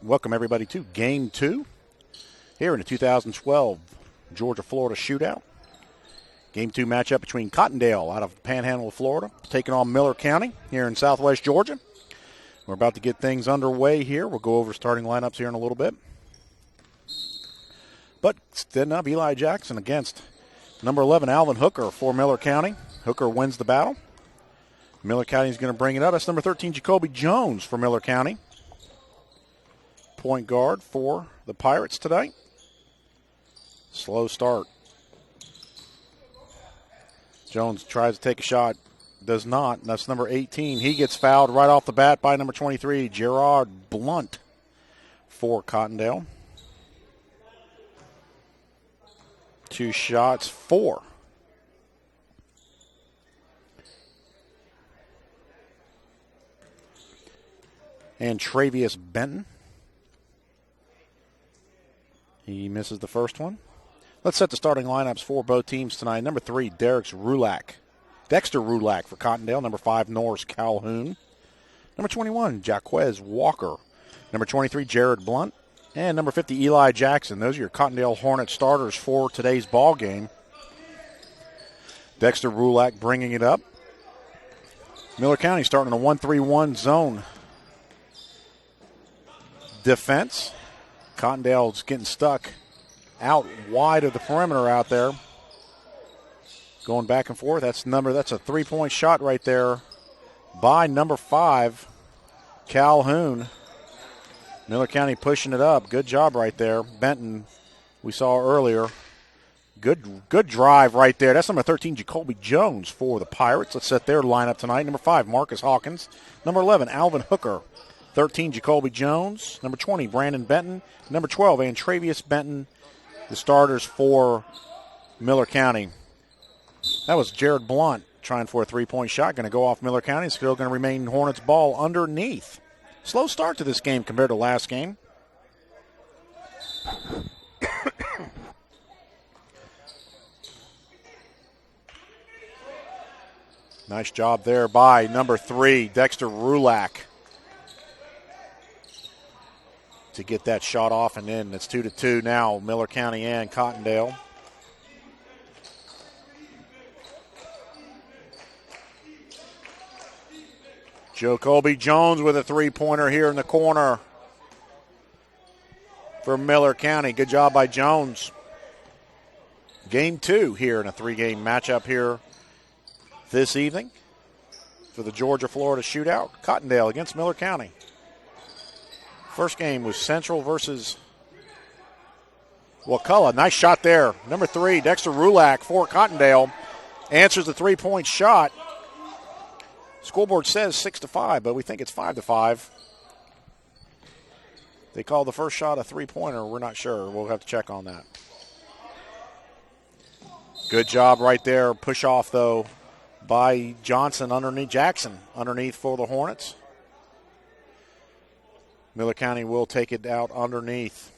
Welcome everybody to Game 2 here in the 2012 Georgia-Florida Shootout. Game 2 matchup between Cottondale out of the Panhandle of Florida taking on Miller County here in southwest Georgia. We're about to get things underway here. We'll go over starting lineups here in a little bit. But setting up Eli Jackson against number 11 Alvin Hooker for Miller County. Hooker wins the battle. Miller County is going to bring it up. That's number 13 Jacoby Jones for Miller County. Point guard for the Pirates tonight. Slow start. Jones tries to take a shot. Does not. That's number 18. He gets fouled right off the bat by number 23, Gerard Blunt for Cottondale. 2 shots, 4. And Travius Benton. He misses the first one. Let's set the starting lineups for both teams tonight. Number 3, Dexter Rulak for Cottondale. Number 5, Norris Calhoun. Number 21, Jaquez Walker. Number 23, Jared Blunt. And number 50, Eli Jackson. Those are your Cottondale Hornet starters for today's ball game. Dexter Rulak bringing it up. Miller County starting a 1-3-1 zone defense. Cottondale's getting stuck out wide of the perimeter out there. Going back and forth. That's a 3-point shot right there by number 5, Calhoun. Miller County pushing it up. Good job right there. Benton, we saw earlier. Good drive right there. That's number 13, Jacoby Jones for the Pirates. Let's set their lineup tonight. Number 5, Marcus Hawkins. Number 11, Alvin Hooker. 13, Jacoby Jones. Number 20, Brandon Benton. Number 12, Antravius Benton. The starters for Miller County. That was Jared Blunt trying for a 3-point shot. Going to go off Miller County. Still going to remain Hornets ball underneath. Slow start to this game compared to last game. Nice job there by number 3, Dexter Rulak, to get that shot off and in. It's 2-2 now, Miller County and Cottondale. Jacoby Jones with a 3-pointer here in the corner for Miller County. Good job by Jones. Game 2 here in a 3-game matchup here this evening for the Georgia-Florida Shootout. Cottondale against Miller County. First game was Central versus Wakulla. Nice shot there. Number 3, Dexter Rulak for Cottondale. Answers the 3-point shot. Scoreboard says 6-5, but we think it's 5-5. They call the first shot a 3-pointer. We're not sure. We'll have to check on that. Good job right there. Push off, though, by Jackson underneath for the Hornets. Miller County will take it out underneath.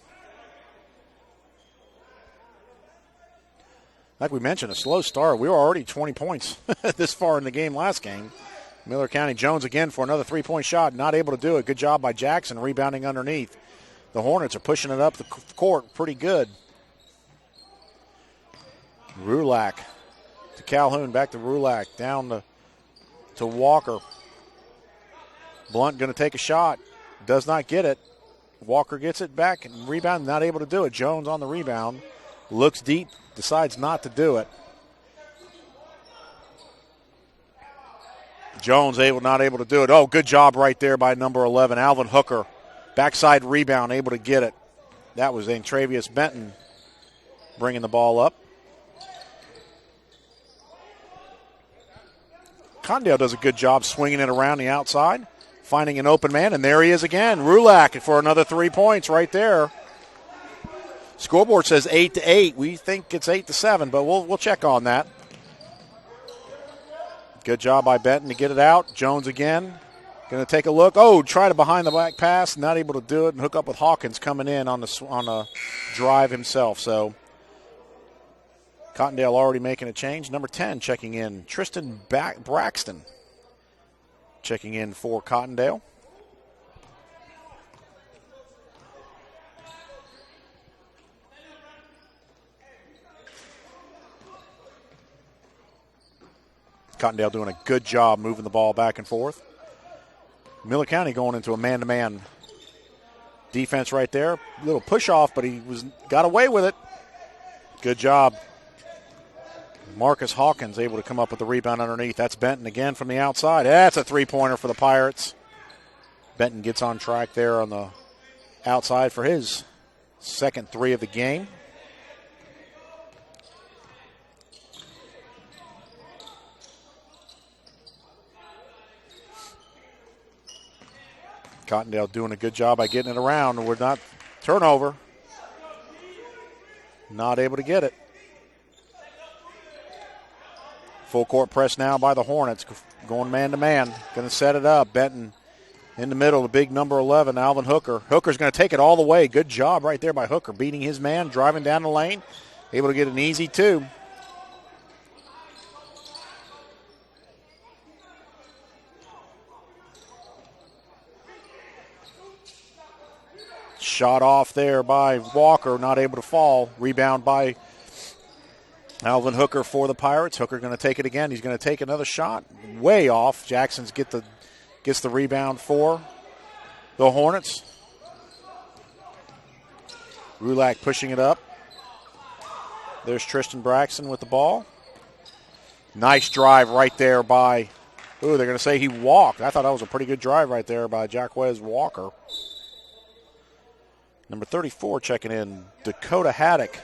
Like we mentioned, a slow start. We were already 20 points this far in the game last game. Miller County, Jones again for another 3-point shot. Not able to do it. Good job by Jackson rebounding underneath. The Hornets are pushing it up the court pretty good. Rulak to Calhoun, back to Rulak, down to Walker. Blunt going to take a shot. Does not get it. Walker gets it back and rebound, not able to do it. Jones on the rebound. Looks deep, decides not to do it. Jones not able to do it. Oh, good job right there by number 11, Alvin Hooker. Backside rebound, able to get it. That was Antravius Benton bringing the ball up. Cottondale does a good job swinging it around the outside, finding an open man, and there he is again. Rulak for another 3 points right there. Scoreboard says 8-8. We think it's 8-7, but we'll check on that. Good job by Benton to get it out. Jones again. Going to take a look. Oh, try to behind the back pass. Not able to do it and hook up with Hawkins coming in on a drive himself. So Cottondale already making a change. Number 10 checking in. Tristan Braxton checking in for Cottondale. Cottondale doing a good job moving the ball back and forth. Miller County going into a man-to-man defense right there. A little push-off, but he got away with it. Good job. Marcus Hawkins able to come up with the rebound underneath. That's Benton again from the outside. That's a three-pointer for the Pirates. Benton gets on track there on the outside for his second three of the game. Cottondale doing a good job by getting it around. We're not turnover. Not able to get it. Full court press now by the Hornets. Going man-to-man. Going to set it up. Benton in the middle, the big number 11, Alvin Hooker. Hooker's going to take it all the way. Good job right there by Hooker. Beating his man, driving down the lane. Able to get an easy two. Shot off there by Walker, not able to fall. Rebound by Alvin Hooker for the Pirates. Hooker going to take it again. He's going to take another shot. Way off. Jackson's gets the rebound for the Hornets. Rulak pushing it up. There's Tristan Braxton with the ball. Nice drive right there by, they're going to say he walked. I thought that was a pretty good drive right there by Jacquez Walker. Number 34 checking in, Dakota Haddock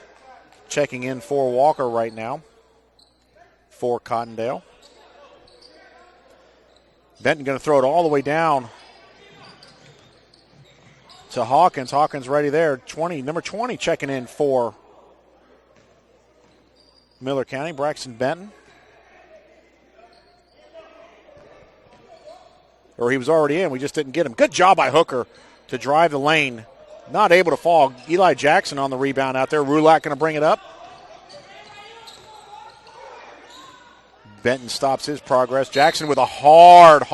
checking in for Walker right now for Cottondale. Benton going to throw it all the way down to Hawkins. Hawkins ready there. Number 20 checking in for Miller County, Braxton Benton. Or he was already in. We just didn't get him. Good job by Hooker to drive the lane. Not able to fall. Eli Jackson on the rebound out there. Rulak going to bring it up. Benton stops his progress. Jackson with a hard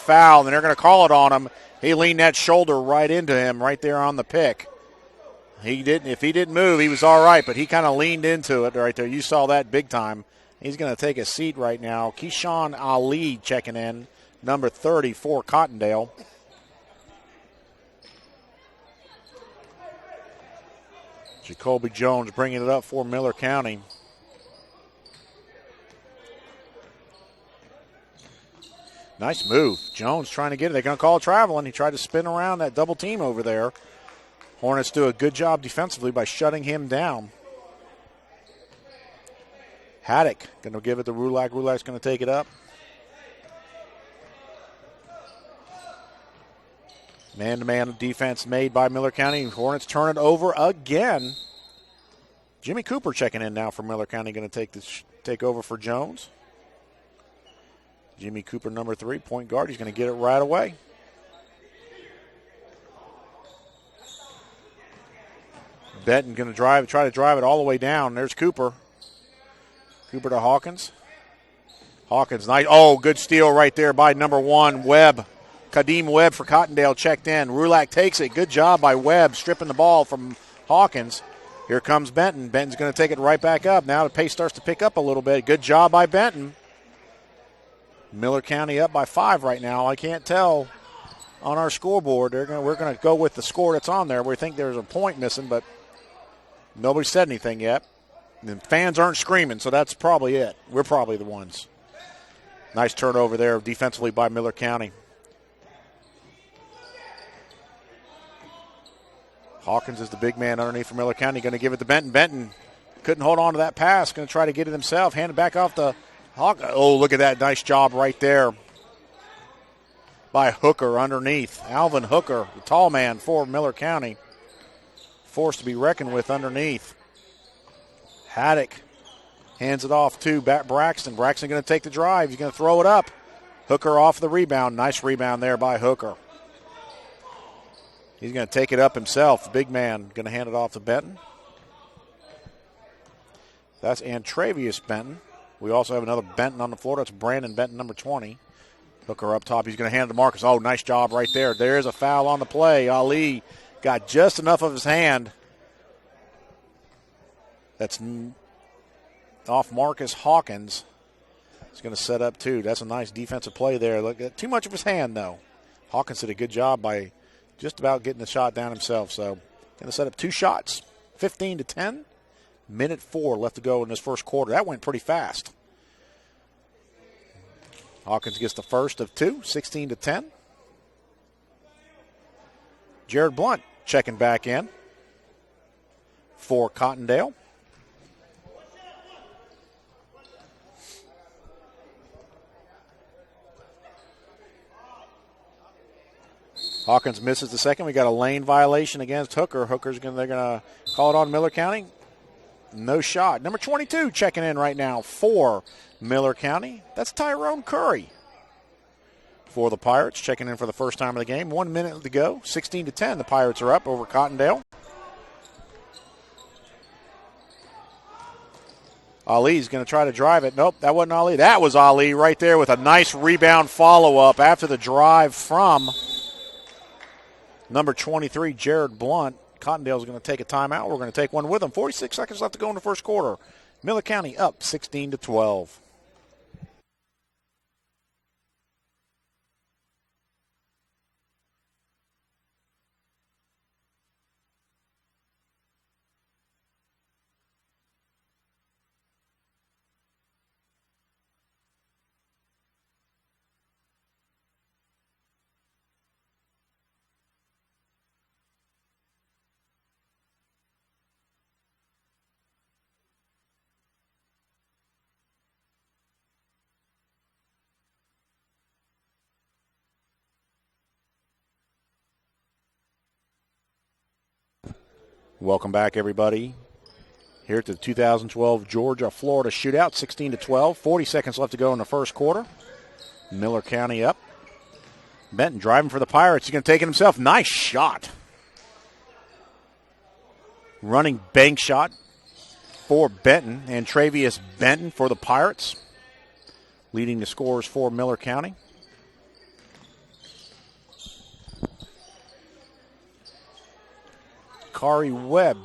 foul, and they're going to call it on him. He leaned that shoulder right into him right there on the pick. If he didn't move, he was all right, but he kind of leaned into it right there. You saw that big time. He's going to take a seat right now. Keyshawn Ali checking in, number 30 for Cottondale. Jacoby Jones bringing it up for Miller County. Nice move. Jones trying to get it. They're going to call traveling. He tried to spin around that double team over there. Hornets do a good job defensively by shutting him down. Haddock going to give it to Rulak. Rulak's going to take it up. Man-to-man defense made by Miller County. Hornets turn it over again. Jimmy Cooper checking in now for Miller County. Going to take over for Jones. Jimmy Cooper, number 3, point guard. He's going to get it right away. Benton going to try to drive it all the way down. There's Cooper. Cooper to Hawkins. Hawkins, nice. Oh, good steal right there by number 1, Webb. Kadeem Webb for Cottondale checked in. Rulak takes it. Good job by Webb stripping the ball from Hawkins. Here comes Benton. Benton's going to take it right back up. Now the pace starts to pick up a little bit. Good job by Benton. Miller County up by 5 right now. I can't tell on our scoreboard. We're going to go with the score that's on there. We think there's a point missing, but nobody said anything yet. The fans aren't screaming, so that's probably it. We're probably the ones. Nice turnover there defensively by Miller County. Hawkins is the big man underneath for Miller County. Going to give it to Benton. Benton couldn't hold on to that pass. Going to try to get it himself. Hand it back off to Hawkins. Oh, look at that. Nice job right there by Hooker underneath. Alvin Hooker, the tall man for Miller County. Forced to be reckoned with underneath. Haddock hands it off to Braxton. Braxton going to take the drive. He's going to throw it up. Hooker off the rebound. Nice rebound there by Hooker. He's going to take it up himself. The big man going to hand it off to Benton. That's Antravius Benton. We also have another Benton on the floor. That's Brandon Benton, number 20. Hooker up top. He's going to hand it to Marcus. Oh, nice job right there. There's a foul on the play. Ali got just enough of his hand. That's off Marcus Hawkins. He's going to set up two. That's a nice defensive play there. Look, too much of his hand, though. Hawkins did a good job by just about getting the shot down himself. So going to set up two shots, 15-10. Minute 4 left to go in this first quarter. That went pretty fast. Hawkins gets the first of two, 16-10. Jared Blunt checking back in for Cottondale. Hawkins misses the second. We got a lane violation against Hooker. They're going to call it on Miller County. No shot. Number 22 checking in right now for Miller County. That's Tyrone Curry for the Pirates, checking in for the first time of the game. 1 minute to go. 16-10. The Pirates are up over Cottondale. Ali's going to try to drive it. Nope, that wasn't Ali. That was Ali right there with a nice rebound follow-up after the drive from number 23, Jared Blunt. Cottondale's going to take a timeout. We're going to take one with them. 46 seconds left to go in the first quarter. Miller County up 16-12. Welcome back, everybody. Here at the 2012 Georgia-Florida Shootout, 16-12. 40 seconds left to go in the first quarter. Miller County up. Benton driving for the Pirates. He's going to take it himself. Nice shot. Running bank shot for Benton, and Travius Benton for the Pirates, leading the scores for Miller County. Kari Webb.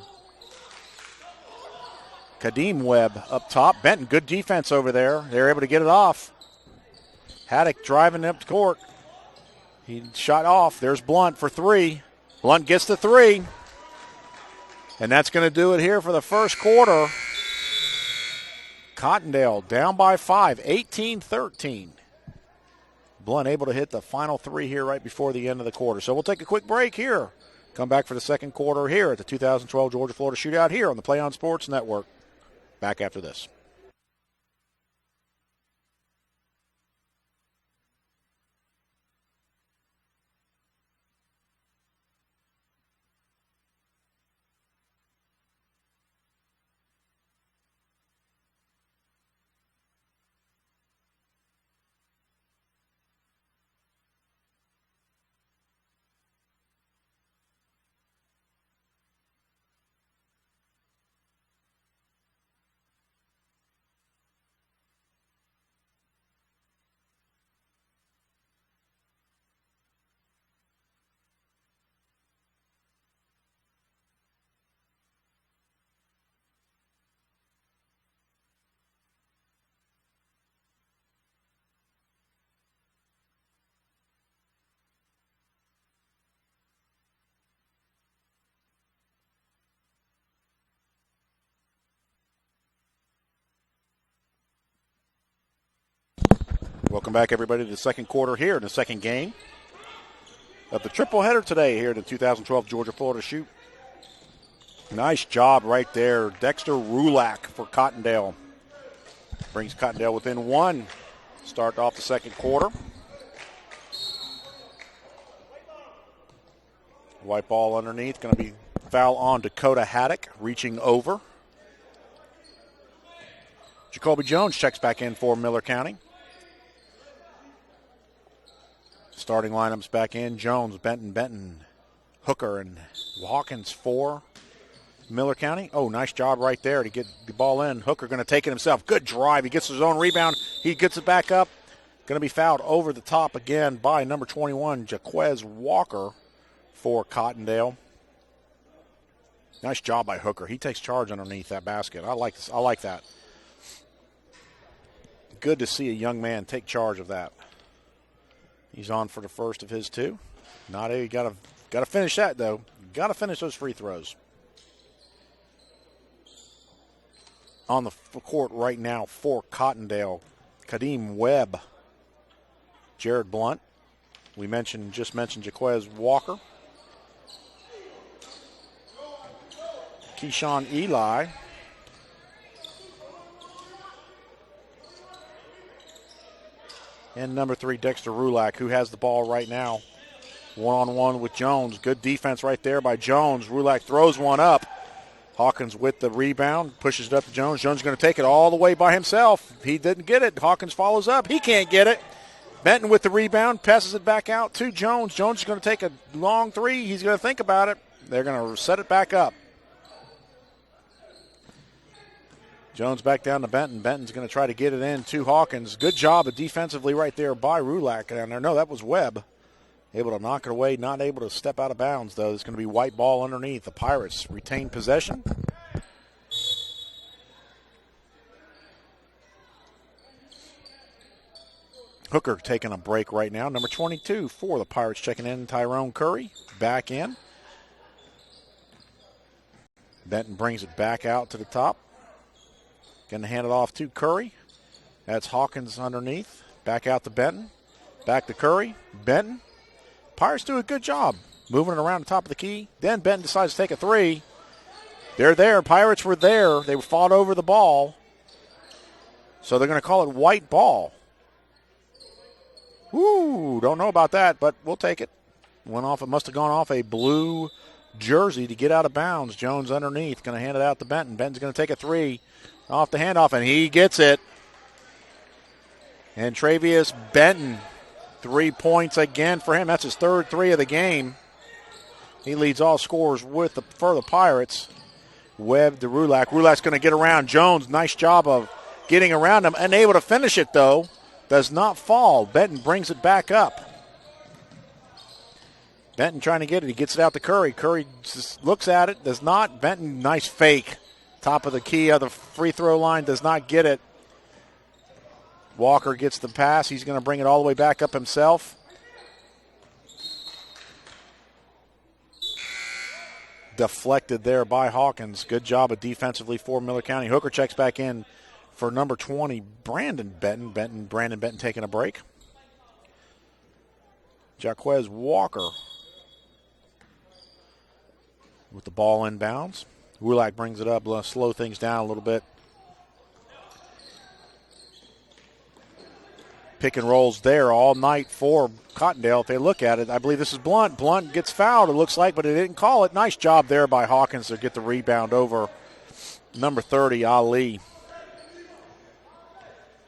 Kadeem Webb up top. Benton, good defense over there. They're able to get it off. Haddock driving up the court. He shot off. There's Blunt for three. Blunt gets the three. And that's going to do it here for the first quarter. Cottondale down by 5, 18-13. Blunt able to hit the final three here right before the end of the quarter. So we'll take a quick break here. Come back for the second quarter here at the 2012 Georgia-Florida Shootout here on the Play On Sports Network. Back after this. Welcome back, everybody, to the second quarter here in the second game of the triple header today here at the 2012 Georgia-Florida Shoot. Nice job right there. Dexter Rulak for Cottondale. Brings Cottondale within one. Start off the second quarter. White ball underneath. Going to be foul on Dakota Haddock, reaching over. Jacoby Jones checks back in for Miller County. Starting lineups back in. Jones, Benton, Hooker, and Hawkins for Miller County. Oh, nice job right there to get the ball in. Hooker going to take it himself. Good drive. He gets his own rebound. He gets it back up. Going to be fouled over the top again by number 21, Jaquez Walker for Cottondale. Nice job by Hooker. He takes charge underneath that basket. I like that. good to see a young man take charge of that. He's on for the first of his two. You got to finish that, though. Got to finish those free throws. On the court right now for Cottondale, Kadeem Webb, Jared Blunt. We just mentioned Jaquez Walker. Keyshawn Eli. And number 3, Dexter Rulak, who has the ball right now. One-on-one with Jones. Good defense right there by Jones. Rulak throws one up. Hawkins with the rebound, pushes it up to Jones. Jones is going to take it all the way by himself. He didn't get it. Hawkins follows up. He can't get it. Benton with the rebound, passes it back out to Jones. Jones is going to take a long three. He's going to think about it. They're going to set it back up. Jones back down to Benton. Benton's going to try to get it in to Hawkins. Good job defensively right there by Rulak down there. No, that was Webb. Able to knock it away, not able to step out of bounds, though. It's going to be white ball underneath. The Pirates retain possession. Hooker taking a break right now. Number 22 for the Pirates checking in. Tyrone Curry back in. Benton brings it back out to the top. Going to hand it off to Curry. That's Hawkins underneath. Back out to Benton. Back to Curry. Benton. Pirates do a good job moving it around the top of the key. Then Benton decides to take a three. They're there. Pirates were there. They fought over the ball. So they're going to call it white ball. Woo, don't know about that, but we'll take it. Went off. It must have gone off a blue jersey to get out of bounds. Jones underneath. Going to hand it out to Benton. Benton's going to take a three off the handoff, and he gets it. And Travius Benton, 3 points again for him. That's his third three of the game. He leads all scorers for the Pirates. Webb to Rulak. Rulak's going to get around Jones. Nice job of getting around him. Unable to finish it, though. Does not fall. Benton brings it back up. Benton trying to get it. He gets it out to Curry. Curry just looks at it. Does not. Benton, nice fake. Top of the key of the free throw line. Does not get it. Walker gets the pass. He's going to bring it all the way back up himself. Deflected there by Hawkins. Good job of defensively for Miller County. Hooker checks back in for number 20, Brandon Benton. Brandon Benton taking a break. Jaquez Walker with the ball inbounds. Rulak brings it up, slow things down a little bit. Pick and rolls there all night for Cottondale. If they look at it, I believe this is Blunt. Blunt gets fouled, it looks like, but it didn't call it. Nice job there by Hawkins to get the rebound over number 30, Ali.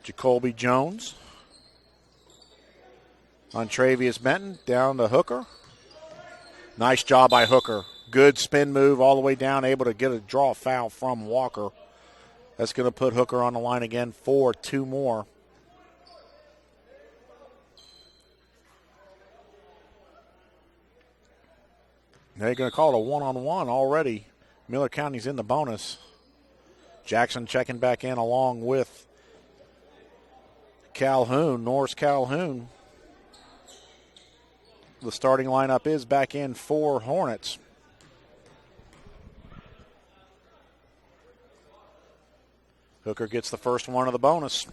Jacoby Jones on Travius Benton, down to Hooker. Nice job by Hooker. Good spin move all the way down, able to draw a foul from Walker. That's going to put Hooker on the line again for 2 more. They're going to call it a one-on-one already. Miller County's in the bonus. Jackson checking back in along with Calhoun, Norris Calhoun. The starting lineup is back in for Hornets. Hooker gets the first one of the bonus.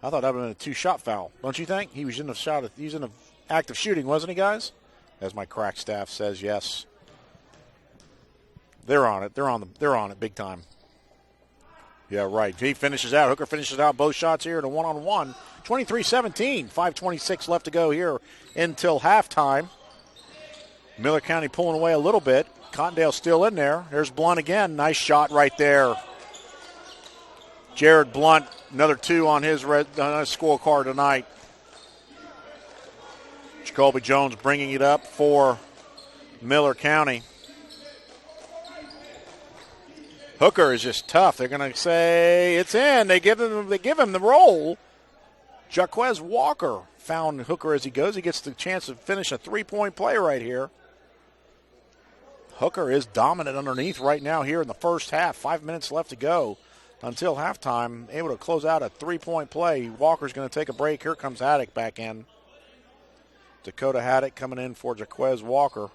I thought that would have been a 2-shot foul. Don't you think? He was in the act of shooting, wasn't he, guys? As my crack staff says, yes. They're on it. They're on it big time. Yeah, right. He finishes out. Hooker finishes out both shots here in a one-on-one. 23-17. 5:26 left to go here until halftime. Miller County pulling away a little bit. Cottondale still in there. There's Blunt again. Nice shot right there. Jared Blunt, another 2 on his scorecard tonight. Jacoby Jones bringing it up for Miller County. Hooker is just tough. They're going to say it's in. They give him the roll. Jaquez Walker found Hooker as he goes. He gets the chance to finish a 3-point play right here. Hooker is dominant underneath right now here in the first half. 5 minutes left to go. until halftime, able to close out a 3-point play. Walker's going to take a break. Here comes Haddock back in. Dakota Haddock coming in for Jaquez Walker.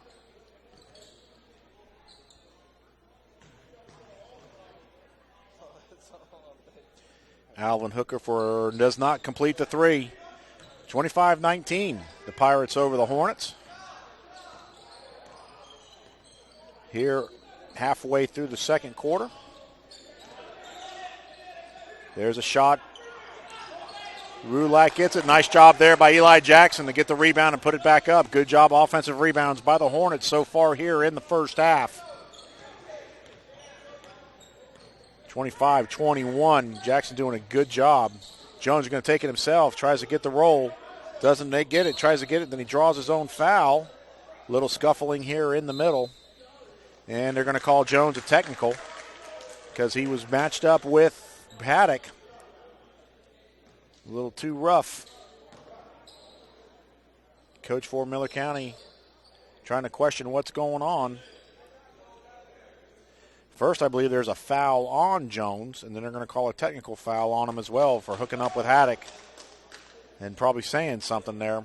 Alvin Hooker does not complete the three. 25-19, the Pirates over the Hornets. Here, halfway through the second quarter. There's a shot. Rulak gets it. Nice job there by Eli Jackson to get the rebound and put it back up. Good job offensive rebounds by the Hornets so far here in the first half. 25-21. Jackson doing a good job. Jones is going to take it himself. Tries to get the roll. Doesn't get it. Tries to get it. Then he draws his own foul. Little scuffling here in the middle. And they're going to call Jones a technical because he was matched up with Haddock. A little too rough. Coach for Miller County trying to question what's going on. First, I believe there's a foul on Jones, and then they're going to call a technical foul on him as well for hooking up with Haddock and probably saying something there.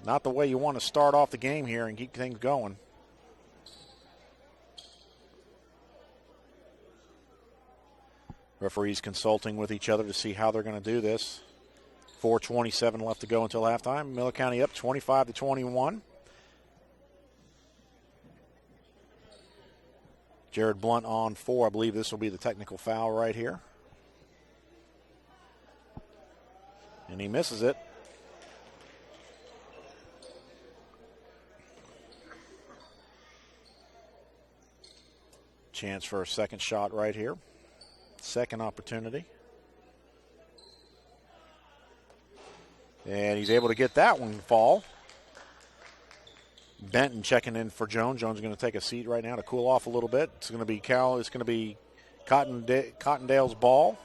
Not the way you want to start off the game here and keep things going. Referees consulting with each other to see how they're going to do this. 4:27 left to go until halftime. Miller County up 25-21. Jared Blunt on 4. I believe this will be the technical foul right here. And he misses it. Chance for a second shot right here. Second opportunity. And he's able to get that one fall. Benton checking in for Jones. Jones is going to take a seat right now to cool off a little bit. It's going to be Cottondale's ball.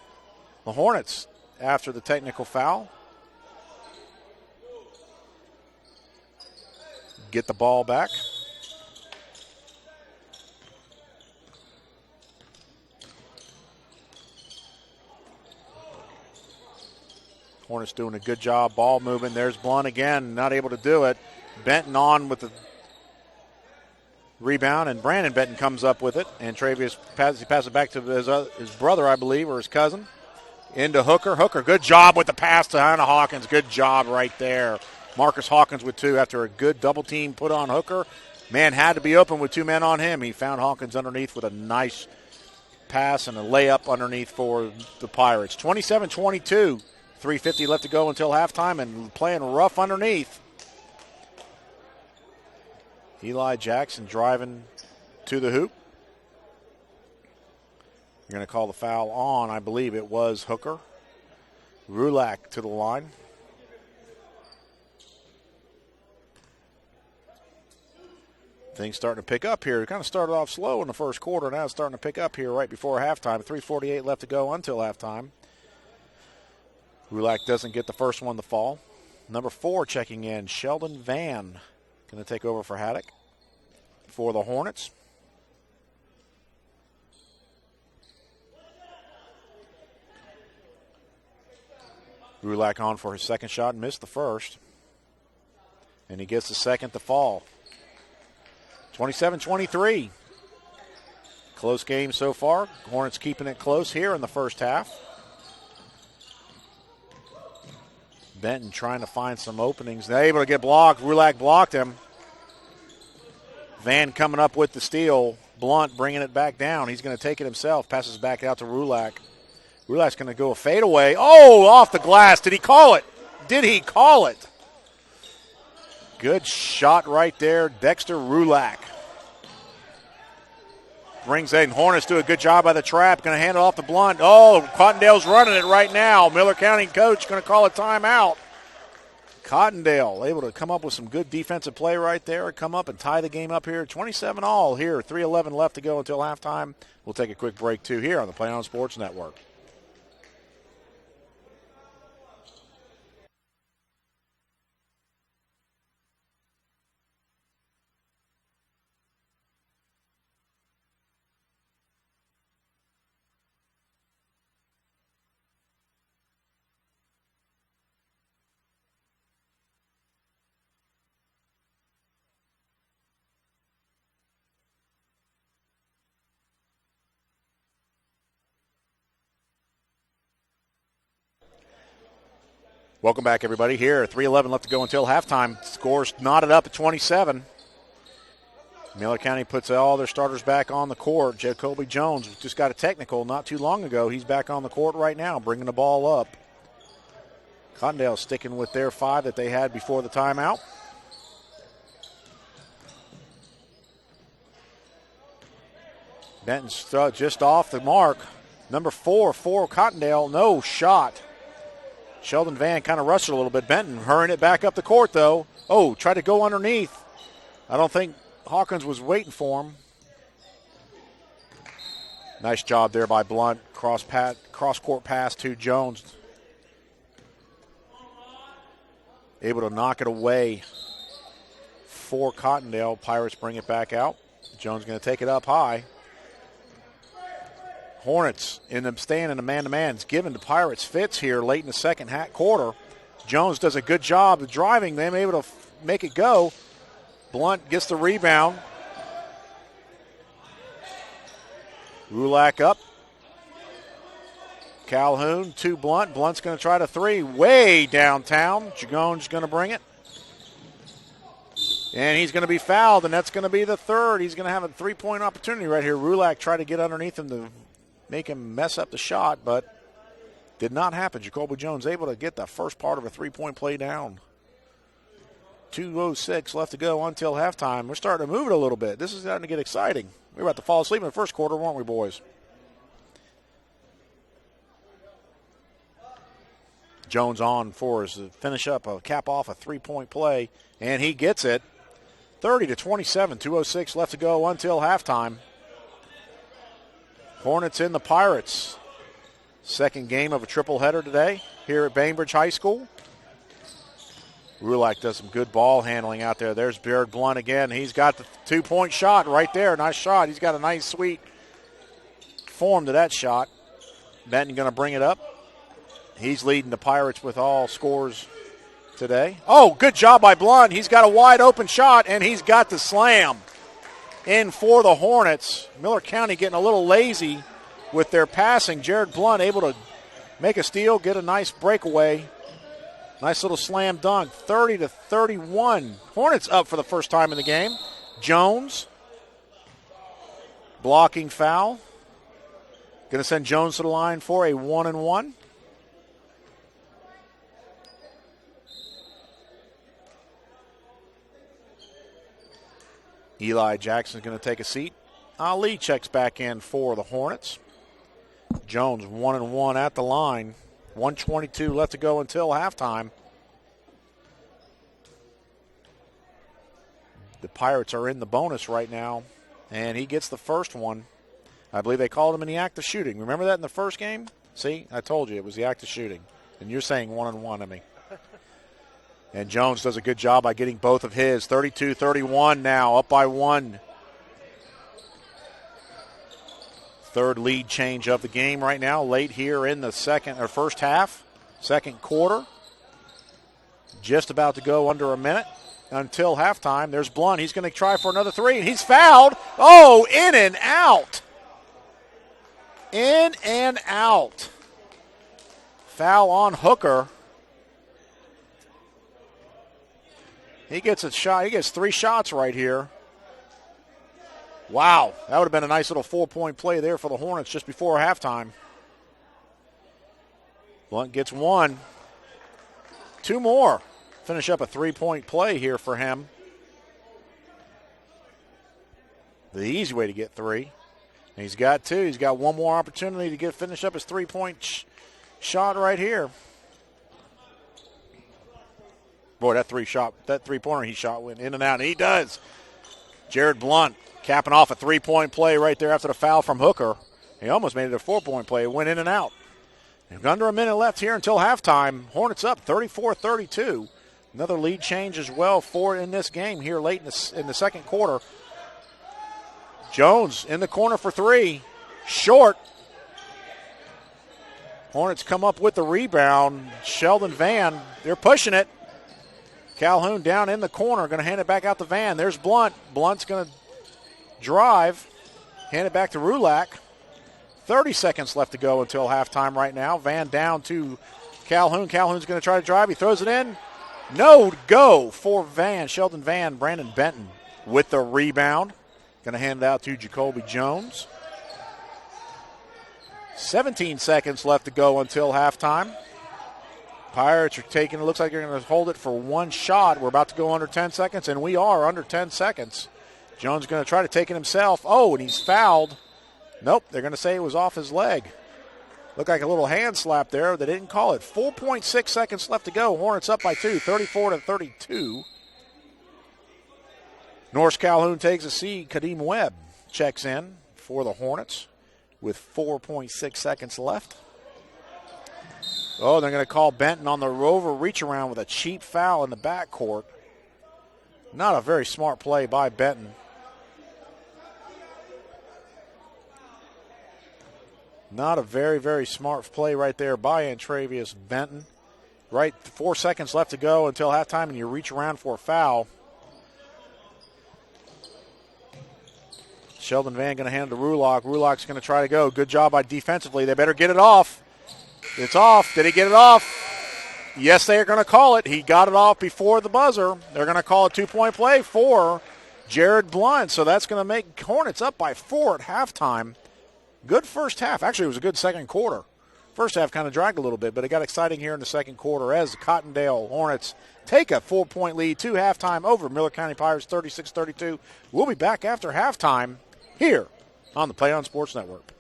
The Hornets after the technical foul get the ball back. Hornets doing a good job ball moving. There's Blunt again, not able to do it. Benton on with the rebound, and Brandon Benton comes up with it. And Travius passes it back to his brother, I believe, or his cousin. Into Hooker. Hooker, good job with the pass to Hannah Hawkins. Good job right there. Marcus Hawkins with 2 after a good double team put on Hooker. Man had to be open with 2 men on him. He found Hawkins underneath with a nice pass and a layup underneath for the Pirates. 27-22. 3:50 left to go until halftime, and playing rough underneath. Eli Jackson driving to the hoop. You're going to call the foul on, I believe it was Hooker. Rulak to the line. Things starting to pick up here. It kind of started off slow in the first quarter. Now it's starting to pick up here right before halftime. 3:48 left to go until halftime. Rulak doesn't get the first one to fall. Number 4 checking in, Sheldon Van. Going to take over for Haddock for the Hornets. Rulak on for his second shot and missed the first. And he gets the second to fall. 27-23. Close game so far. Hornets keeping it close here in the first half. Benton trying to find some openings. They're able to get blocked. Rulak blocked him. Van coming up with the steal. Blunt bringing it back down. He's going to take it himself. Passes back out to Rulak. Rulak's going to go a fadeaway. Oh, off the glass. Did he call it? Did he call it? Good shot right there. Dexter Rulak. Brings in. Hornets do a good job by the trap. Going to hand it off to Blunt. Oh, Cottondale's running it right now. Miller County coach going to call a timeout. Cottondale able to come up with some good defensive play right there. Come up and tie the game up here. 27-all here. 3:11 left to go until halftime. We'll take a quick break, too, here on the Play On Sports Network. Welcome back, everybody. Here, 3:11 left to go until halftime. Scores knotted up at 27. Miller County puts all their starters back on the court. Jacoby Jones just got a technical not too long ago. He's back on the court right now, bringing the ball up. Cottondale sticking with their 5 that they had before the timeout. Benton's just off the mark. Number 4 for Cottondale, no shot. Sheldon Van kind of rushed it a little bit. Benton hurrying it back up the court, though. Oh, tried to go underneath. I don't think Hawkins was waiting for him. Nice job there by Blunt. Cross-court pass to Jones. Able to knock it away for Cottondale. Pirates bring it back out. Jones going to take it up high. Hornets staying in the man-to-man. It's given to Pirates fits here late in the second quarter. Jones does a good job of driving them, able to make it go. Blunt gets the rebound. Rulak up. Calhoun to Blunt. Blunt's going to try to 3 way downtown. Jones going to bring it. And he's going to be fouled, and that's going to be the 3rd. He's going to have a 3-point opportunity right here. Rulak tried to get underneath him to make him mess up the shot, but did not happen. Jacoby Jones able to get the first part of a 3-point play down. 2:06 left to go until halftime. We're starting to move it a little bit. This is starting to get exciting. We were about to fall asleep in the first quarter, weren't we, boys? Jones on for his finish up, cap off a 3-point play, and he gets it. 30-27, 2:06 left to go until halftime. Hornets in the Pirates. Second game of a triple header today here at Bainbridge High School. Rulak does some good ball handling out there. There's Jared Blunt again. He's got the 2-point shot right there. Nice shot. He's got a nice, sweet form to that shot. Benton going to bring it up. He's leading the Pirates with all scores today. Oh, good job by Blunt. He's got a wide open shot, and he's got the slam in for the Hornets. Miller County getting a little lazy with their passing. Jared Blunt able to make a steal, get a nice breakaway. Nice little slam dunk, 30-31. Hornets up for the first time in the game. Jones, blocking foul. Going to send Jones to the line for a 1-and-1. Eli Jackson's going to take a seat. Ali checks back in for the Hornets. Jones 1-and-1 at the line. 1:22 left to go until halftime. The Pirates are in the bonus right now, and he gets the first one. I believe they called him in the act of shooting. Remember that in the first game? See, I told you it was the act of shooting. And you're saying 1-and-1 to me. And Jones does a good job by getting both of his. 32-31 now, up by 1. Third lead change of the game right now, late here in the first half, second quarter. Just about to go under a minute until halftime. There's Blunt. He's going to try for another 3, and he's fouled. Oh, in and out. In and out. Foul on Hooker. He gets a shot. He gets 3 shots right here. Wow, that would have been a nice little 4-point play there for the Hornets just before halftime. Blunt gets 1. 2 more. Finish up a 3-point play here for him. The easy way to get 3. And he's got 2. He's got 1 more opportunity to finish up his 3-point shot right here. Boy, that 3-pointer he shot went in and out, and he does. Jared Blunt capping off a 3-point play right there after the foul from Hooker. He almost made it a 4-point play. It went in and out. And under a minute left here until halftime. Hornets up 34-32. Another lead change as well in this game here late in the second quarter. Jones in the corner for 3. Short. Hornets come up with the rebound. Sheldon Van, they're pushing it. Calhoun down in the corner, going to hand it back out to Van. There's Blunt. Blunt's going to drive, hand it back to Rulak. 30 seconds left to go until halftime right now. Van down to Calhoun. Calhoun's going to try to drive. He throws it in. No go for Sheldon Van. Brandon Benton with the rebound. Going to hand it out to Jacoby Jones. 17 seconds left to go until halftime. Pirates are taking, it looks like they're going to hold it for one shot. We're about to go under 10 seconds, and we are under 10 seconds. Jones going to try to take it himself. Oh, and he's fouled. Nope, they're going to say it was off his leg. Looked like a little hand slap there. They didn't call it. 4.6 seconds left to go. Hornets up by 2, 34-32. Norris Calhoun takes a seat. Kadeem Webb checks in for the Hornets with 4.6 seconds left. Oh, they're going to call Benton on the rover reach around with a cheap foul in the backcourt. Not a very smart play by Benton. Not a very, very smart play right there by Antravius Benton. Right, 4 seconds left to go until halftime, and you reach around for a foul. Sheldon Van going to hand it to Rulock. Rulock's going to try to go. Good job by defensively. They better get it off. It's off. Did he get it off? Yes, they are going to call it. He got it off before the buzzer. They're going to call a 2-point play for Jared Blunt. So that's going to make Hornets up by 4 at halftime. Good first half. Actually, it was a good second quarter. First half kind of dragged a little bit, but it got exciting here in the second quarter as the Cottondale Hornets take a 4-point lead to halftime over Miller County Pirates 36-32. We'll be back after halftime here on the Play On Sports Network.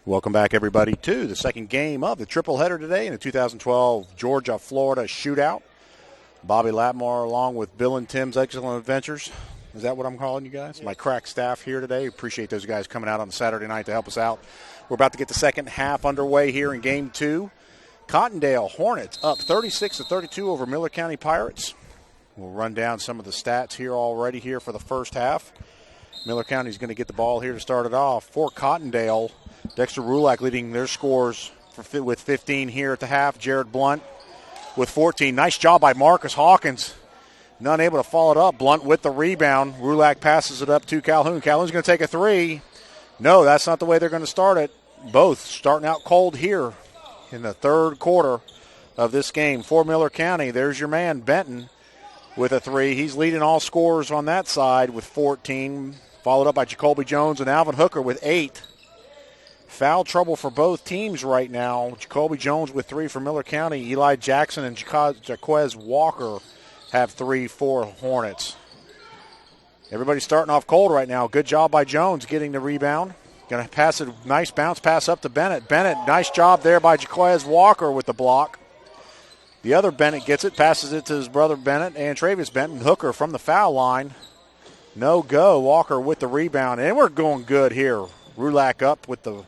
Welcome back, everybody, to the second game of the triple header today in the 2012 Georgia-Florida Shootout. Bobby Latmore along with Bill and Tim's Excellent Adventures. Is that what I'm calling you guys? My crack staff here today. Appreciate those guys coming out on Saturday night to help us out. We're about to get the second half underway here in Game 2. Cottondale Hornets up 36-32 over Miller County Pirates. We'll run down some of the stats here already here for the first half. Miller County's going to get the ball here to start it off. For Cottondale, Dexter Rulak leading their scores with 15 here at the half. Jared Blunt with 14. Nice job by Marcus Hawkins. None able to follow it up. Blunt with the rebound. Rulak passes it up to Calhoun. Calhoun's going to take a three. No, that's not the way they're going to start it. Both starting out cold here in the third quarter of this game. For Miller County, there's your man Benton with a three. He's leading all scorers on that side with 14. Followed up by Jacoby Jones and Alvin Hooker with 8. Foul trouble for both teams right now. Jacoby Jones with 3 for Miller County. Eli Jackson and Jaquez Walker have 3 for Hornets. Everybody's starting off cold right now. Good job by Jones getting the rebound. Going to pass it, nice bounce pass up to Bennett. Bennett, nice job there by Jaquez Walker with the block. The other Bennett gets it, passes it to his brother Bennett and Travis Benton. Hooker from the foul line. No go. Walker with the rebound. And we're going good here. Rulak up with the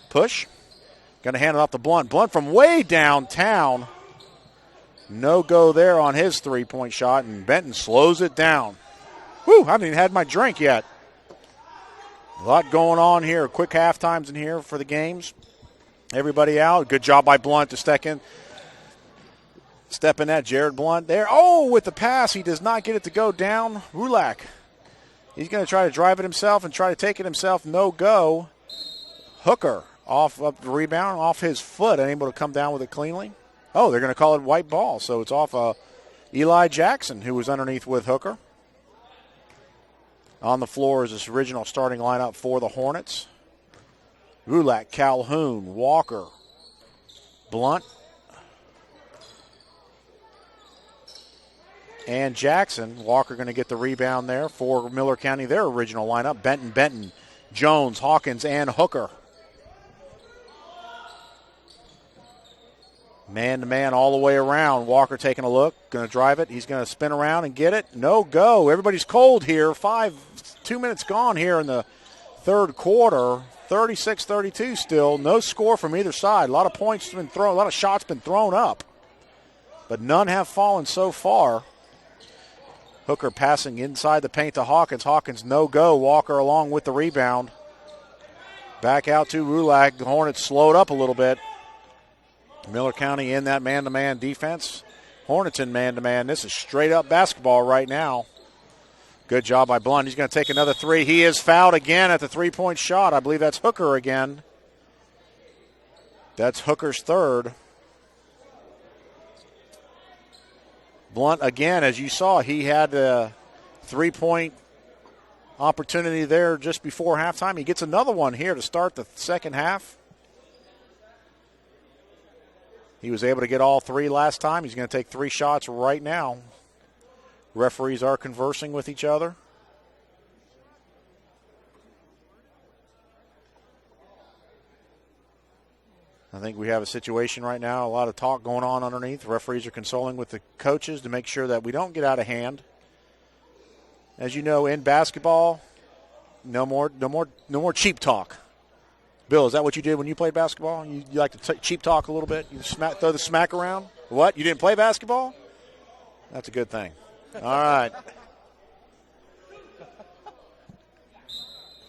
push. Going to hand it off to Blunt. Blunt from way downtown. No go there on his three-point shot, and Benton slows it down. Whew, I haven't even had my drink yet. A lot going on here. Quick half times in here for the games. Everybody out. Good job by Blunt to step in that. Jared Blunt there. Oh, with the pass. He does not get it to go down. Rulak. He's going to try to drive it himself and try to take it himself. No go. Hooker off up the rebound, off his foot, unable to come down with it cleanly. Oh, they're going to call it white ball. So it's off Eli Jackson, who was underneath with Hooker. On the floor is this original starting lineup for the Hornets. Rulak, Calhoun, Walker, Blunt, and Jackson. Walker going to get the rebound there for Miller County, their original lineup. Benton, Jones, Hawkins, and Hooker. Man-to-man all the way around. Walker taking a look, going to drive it. He's going to spin around and get it. No go. Everybody's cold here. 2 minutes gone here in the third quarter. 36-32 still. No score from either side. A lot of points been thrown. A lot of shots been thrown up, but none have fallen so far. Hooker passing inside the paint to Hawkins. Hawkins no go. Walker along with the rebound. Back out to Rulak. The Hornets slowed up a little bit. Miller County in that man-to-man defense. Hornets in man-to-man. This is straight-up basketball right now. Good job by Blunt. He's going to take another three. He is fouled again at the three-point shot. I believe that's Hooker again. That's Hooker's third. Blunt again, as you saw, he had a three-point opportunity there just before halftime. He gets another one here to start the second half. He was able to get all three last time. He's going to take three shots right now. Referees are conversing with each other. I think we have a situation right now, a lot of talk going on underneath. Referees are consulting with the coaches to make sure that we don't get out of hand. As you know, in basketball, no more cheap talk. Bill, is that what you did when you played basketball? You like to cheap talk a little bit? You throw the smack around? What? You didn't play basketball? That's a good thing. All right.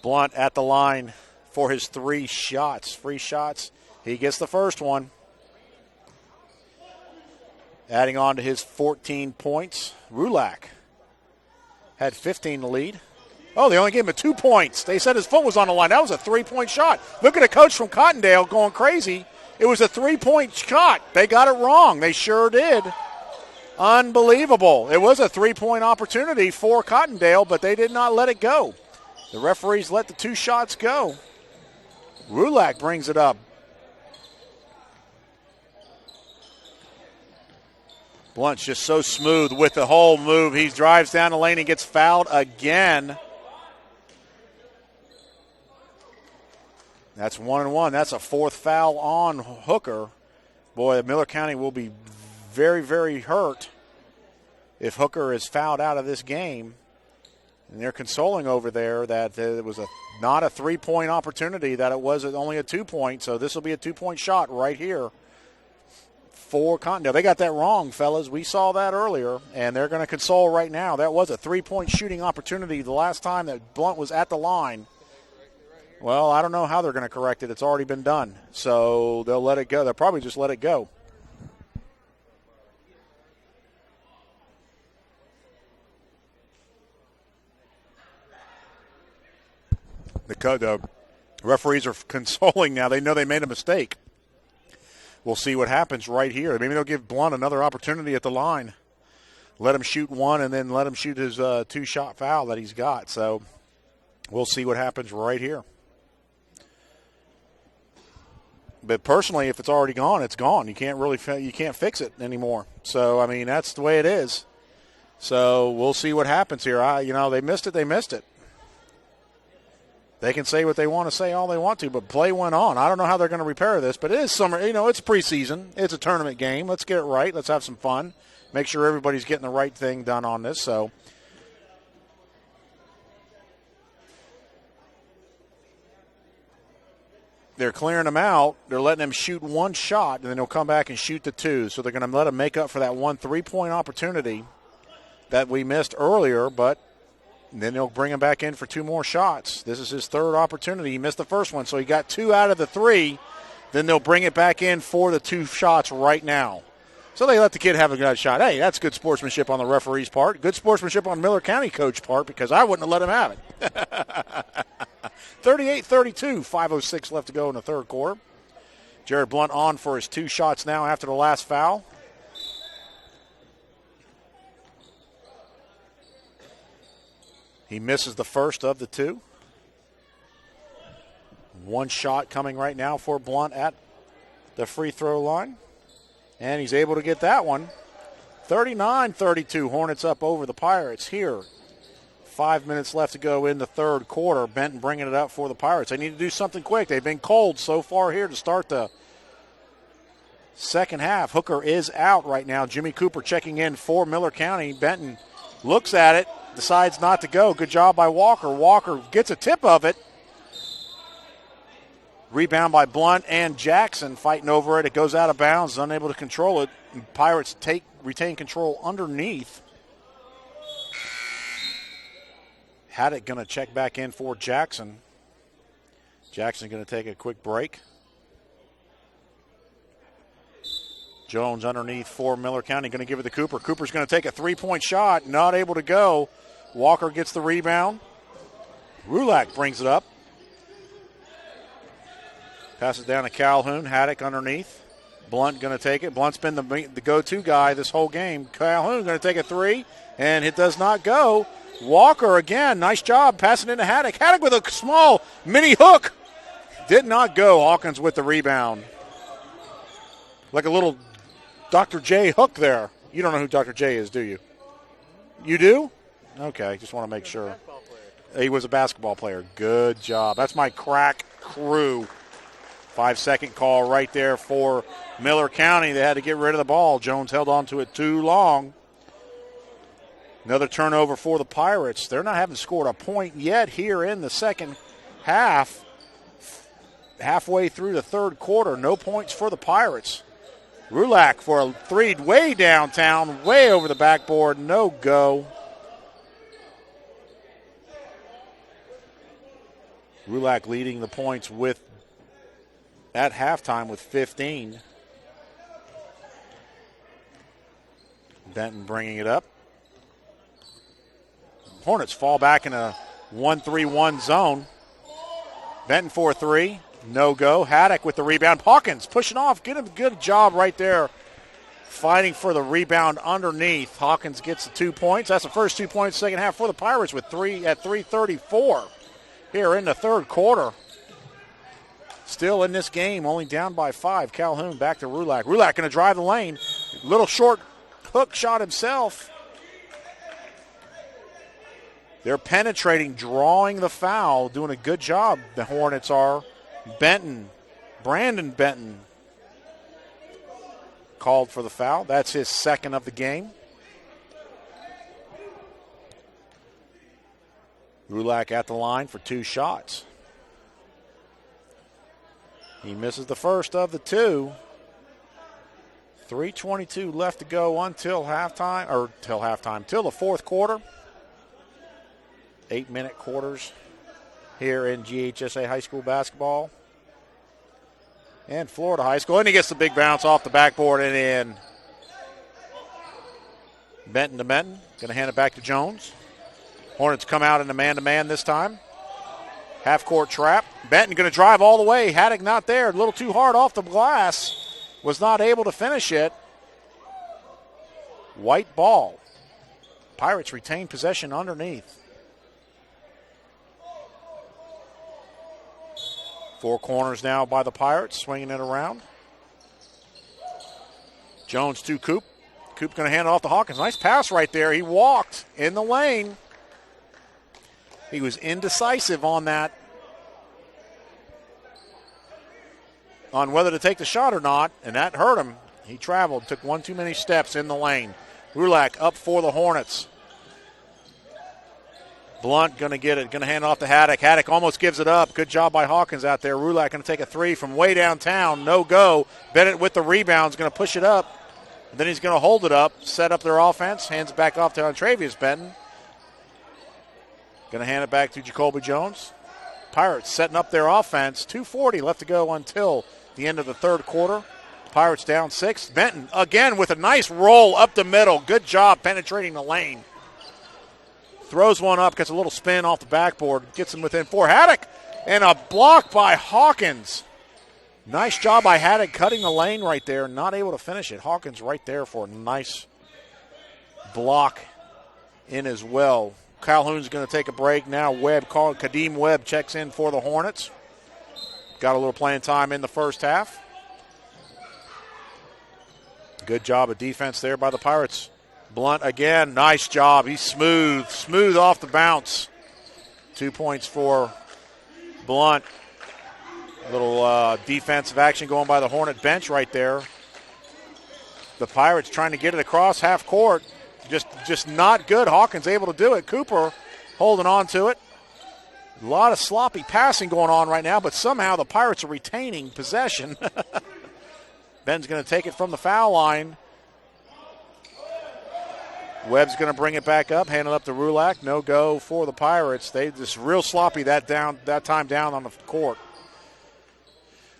Blunt at the line for his free shots. He gets the first one. Adding on to his 14 points. Rulak had 15 to lead. Oh, they only gave him 2 points. They said his foot was on the line. That was a three-point shot. Look at a coach from Cottondale going crazy. It was a three-point shot. They got it wrong. They sure did. Unbelievable. It was a three-point opportunity for Cottondale, but they did not let it go. The referees let the two shots go. Rulak brings it up. Blunt's just so smooth with the whole move. He drives down the lane and gets fouled again. That's 1-1. That's a fourth foul on Hooker. Boy, Miller County will be very, very hurt if Hooker is fouled out of this game. And they're consoling over there that it was not a three-point opportunity, that it was only a 2-point. So this will be a 2-point shot right here for Cottondale. They got that wrong, fellas. We saw that earlier, and they're going to console right now. That was a three-point shooting opportunity the last time that Blunt was at the line. Well, I don't know how they're going to correct it. It's already been done. So they'll let it go. They'll probably just let it go. The referees are consoling now. They know they made a mistake. We'll see what happens right here. Maybe they'll give Blunt another opportunity at the line. Let him shoot one and then let him shoot his two-shot foul that he's got. So we'll see what happens right here. But personally, if it's already gone, it's gone. You can't fix it anymore. So, I mean, that's the way it is. So we'll see what happens here. They missed it. They missed it. They can say what they want to say all they want to, but play went on. I don't know how they're going to repair this, but it is summer. It's preseason. It's a tournament game. Let's get it right. Let's have some fun. Make sure everybody's getting the right thing done on this. So they're clearing them out. They're letting them shoot one shot, and then they'll come back and shoot the two. So they're going to let them make up for that one three-point opportunity that we missed earlier, but then they'll bring him back in for two more shots. This is his third opportunity. He missed the first one, so he got two out of the three. Then they'll bring it back in for the two shots right now. So they let the kid have a good shot. Hey, that's good sportsmanship on the referee's part. Good sportsmanship on Miller County coach part, because I wouldn't have let him have it. 38-32, 5:06 left to go in the third quarter. Jared Blunt on for his two shots now after the last foul. He misses the first of the two. One shot coming right now for Blunt at the free throw line. And he's able to get that one. 39-32, Hornets up over the Pirates here. 5 minutes left to go in the third quarter. Benton bringing it up for the Pirates. They need to do something quick. They've been cold so far here to start the second half. Hooker is out right now. Jimmy Cooper checking in for Miller County. Benton looks at it, decides not to go. Good job by Walker. Walker gets a tip of it. Rebound by Blunt and Jackson fighting over it. It goes out of bounds, unable to control it. Pirates retain control underneath. Haddock going to check back in for Jackson. Jackson going to take a quick break. Jones underneath for Miller County, going to give it to Cooper. Cooper's going to take a three-point shot, not able to go. Walker gets the rebound. Rulak brings it up. Passes down to Calhoun. Haddock underneath. Blunt going to take it. Blunt's been the go-to guy this whole game. Calhoun going to take a three, and it does not go. Walker again. Nice job passing into Haddock. Haddock with a small mini hook. Did not go. Hawkins with the rebound. Like a little Dr. J hook there. You don't know who Dr. J is, do you? You do? Okay, just want to make sure. He was a basketball player. Good job. That's my crack crew. 5-second call right there for Miller County. They had to get rid of the ball. Jones held on to it too long. Another turnover for the Pirates. They're not having scored a point yet here in the second half. Halfway through the third quarter, no points for the Pirates. Rulak for a three way downtown, way over the backboard, no go. Rulak leading the points at halftime with 15. Benton bringing it up. Hornets fall back in a 1-3-1 zone. Benton for three. No go. Haddock with the rebound. Hawkins pushing off. Get him a good job right there. Fighting for the rebound underneath. Hawkins gets the 2 points. That's the first 2 points second half for the Pirates with 3:34 here in the third quarter. Still in this game, only down by 5. Calhoun back to Rulak. Rulak going to drive the lane. Little short hook shot himself. They're penetrating, drawing the foul, doing a good job, the Hornets are. Brandon Benton called for the foul. That's his second of the game. Rulak at the line for 2 shots. He misses the first of the 2. 3:22 left to go until halftime, till the fourth quarter. 8-minute quarters here in GHSA high school basketball. And Florida High School. And he gets the big bounce off the backboard and in. Benton to Benton. Going to hand it back to Jones. Hornets come out in a man-to-man this time. Half-court trap. Benton going to drive all the way. Haddock not there. A little too hard off the glass. Was not able to finish it. White ball. Pirates retain possession underneath. 4 corners now by the Pirates, swinging it around. Jones to Coop. Coop going to hand it off to Hawkins. Nice pass right there. He walked in the lane. He was indecisive on that, on whether to take the shot or not, and that hurt him. He traveled, took one too many steps in the lane. Rulak up for the Hornets. Blunt going to get it, going to hand off to Haddock. Haddock almost gives it up. Good job by Hawkins out there. Rulak going to take a 3 from way downtown. No go. Bennett with the rebound is going to push it up. And then he's going to hold it up, set up their offense. Hands it back off to Travius Benton. Going to hand it back to Jacoby Jones. Pirates setting up their offense. 2:40 left to go until the end of the third quarter. Pirates down 6. Benton again with a nice roll up the middle. Good job penetrating the lane. Throws one up, gets a little spin off the backboard, gets him within 4. Haddock, and a block by Hawkins. Nice job by Haddock cutting the lane right there, not able to finish it. Hawkins right there for a nice block in as well. Calhoun's going to take a break now. Kadeem Webb checks in for the Hornets. got a little playing time in the first half. Good job of defense there by the Pirates. Blunt again, nice job. He's smooth off the bounce. 2 points for Blunt. A little defensive action going by the Hornet bench right there. The Pirates trying to get it across half court. Just not good. Hawkins able to do it. Cooper holding on to it. A lot of sloppy passing going on right now, but somehow the Pirates are retaining possession. Ben's going to take it from the foul line. Webb's going to bring it back up, hand it up to Rulak. No go for the Pirates. They just real sloppy that time down on the court.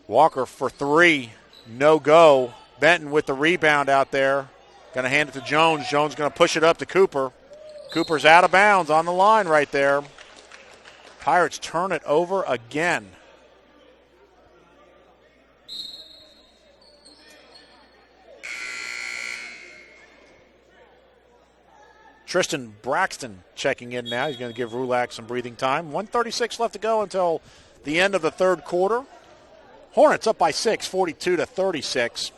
Walker for three, no go. Benton with the rebound out there. Going to hand it to Jones. Jones going to push it up to Cooper. Cooper's out of bounds on the line right there. Pirates turn it over again. Tristan Braxton checking in now. He's going to give Rulak some breathing time. 1:36 left to go until the end of the third quarter. Hornets up by 6, 42-36.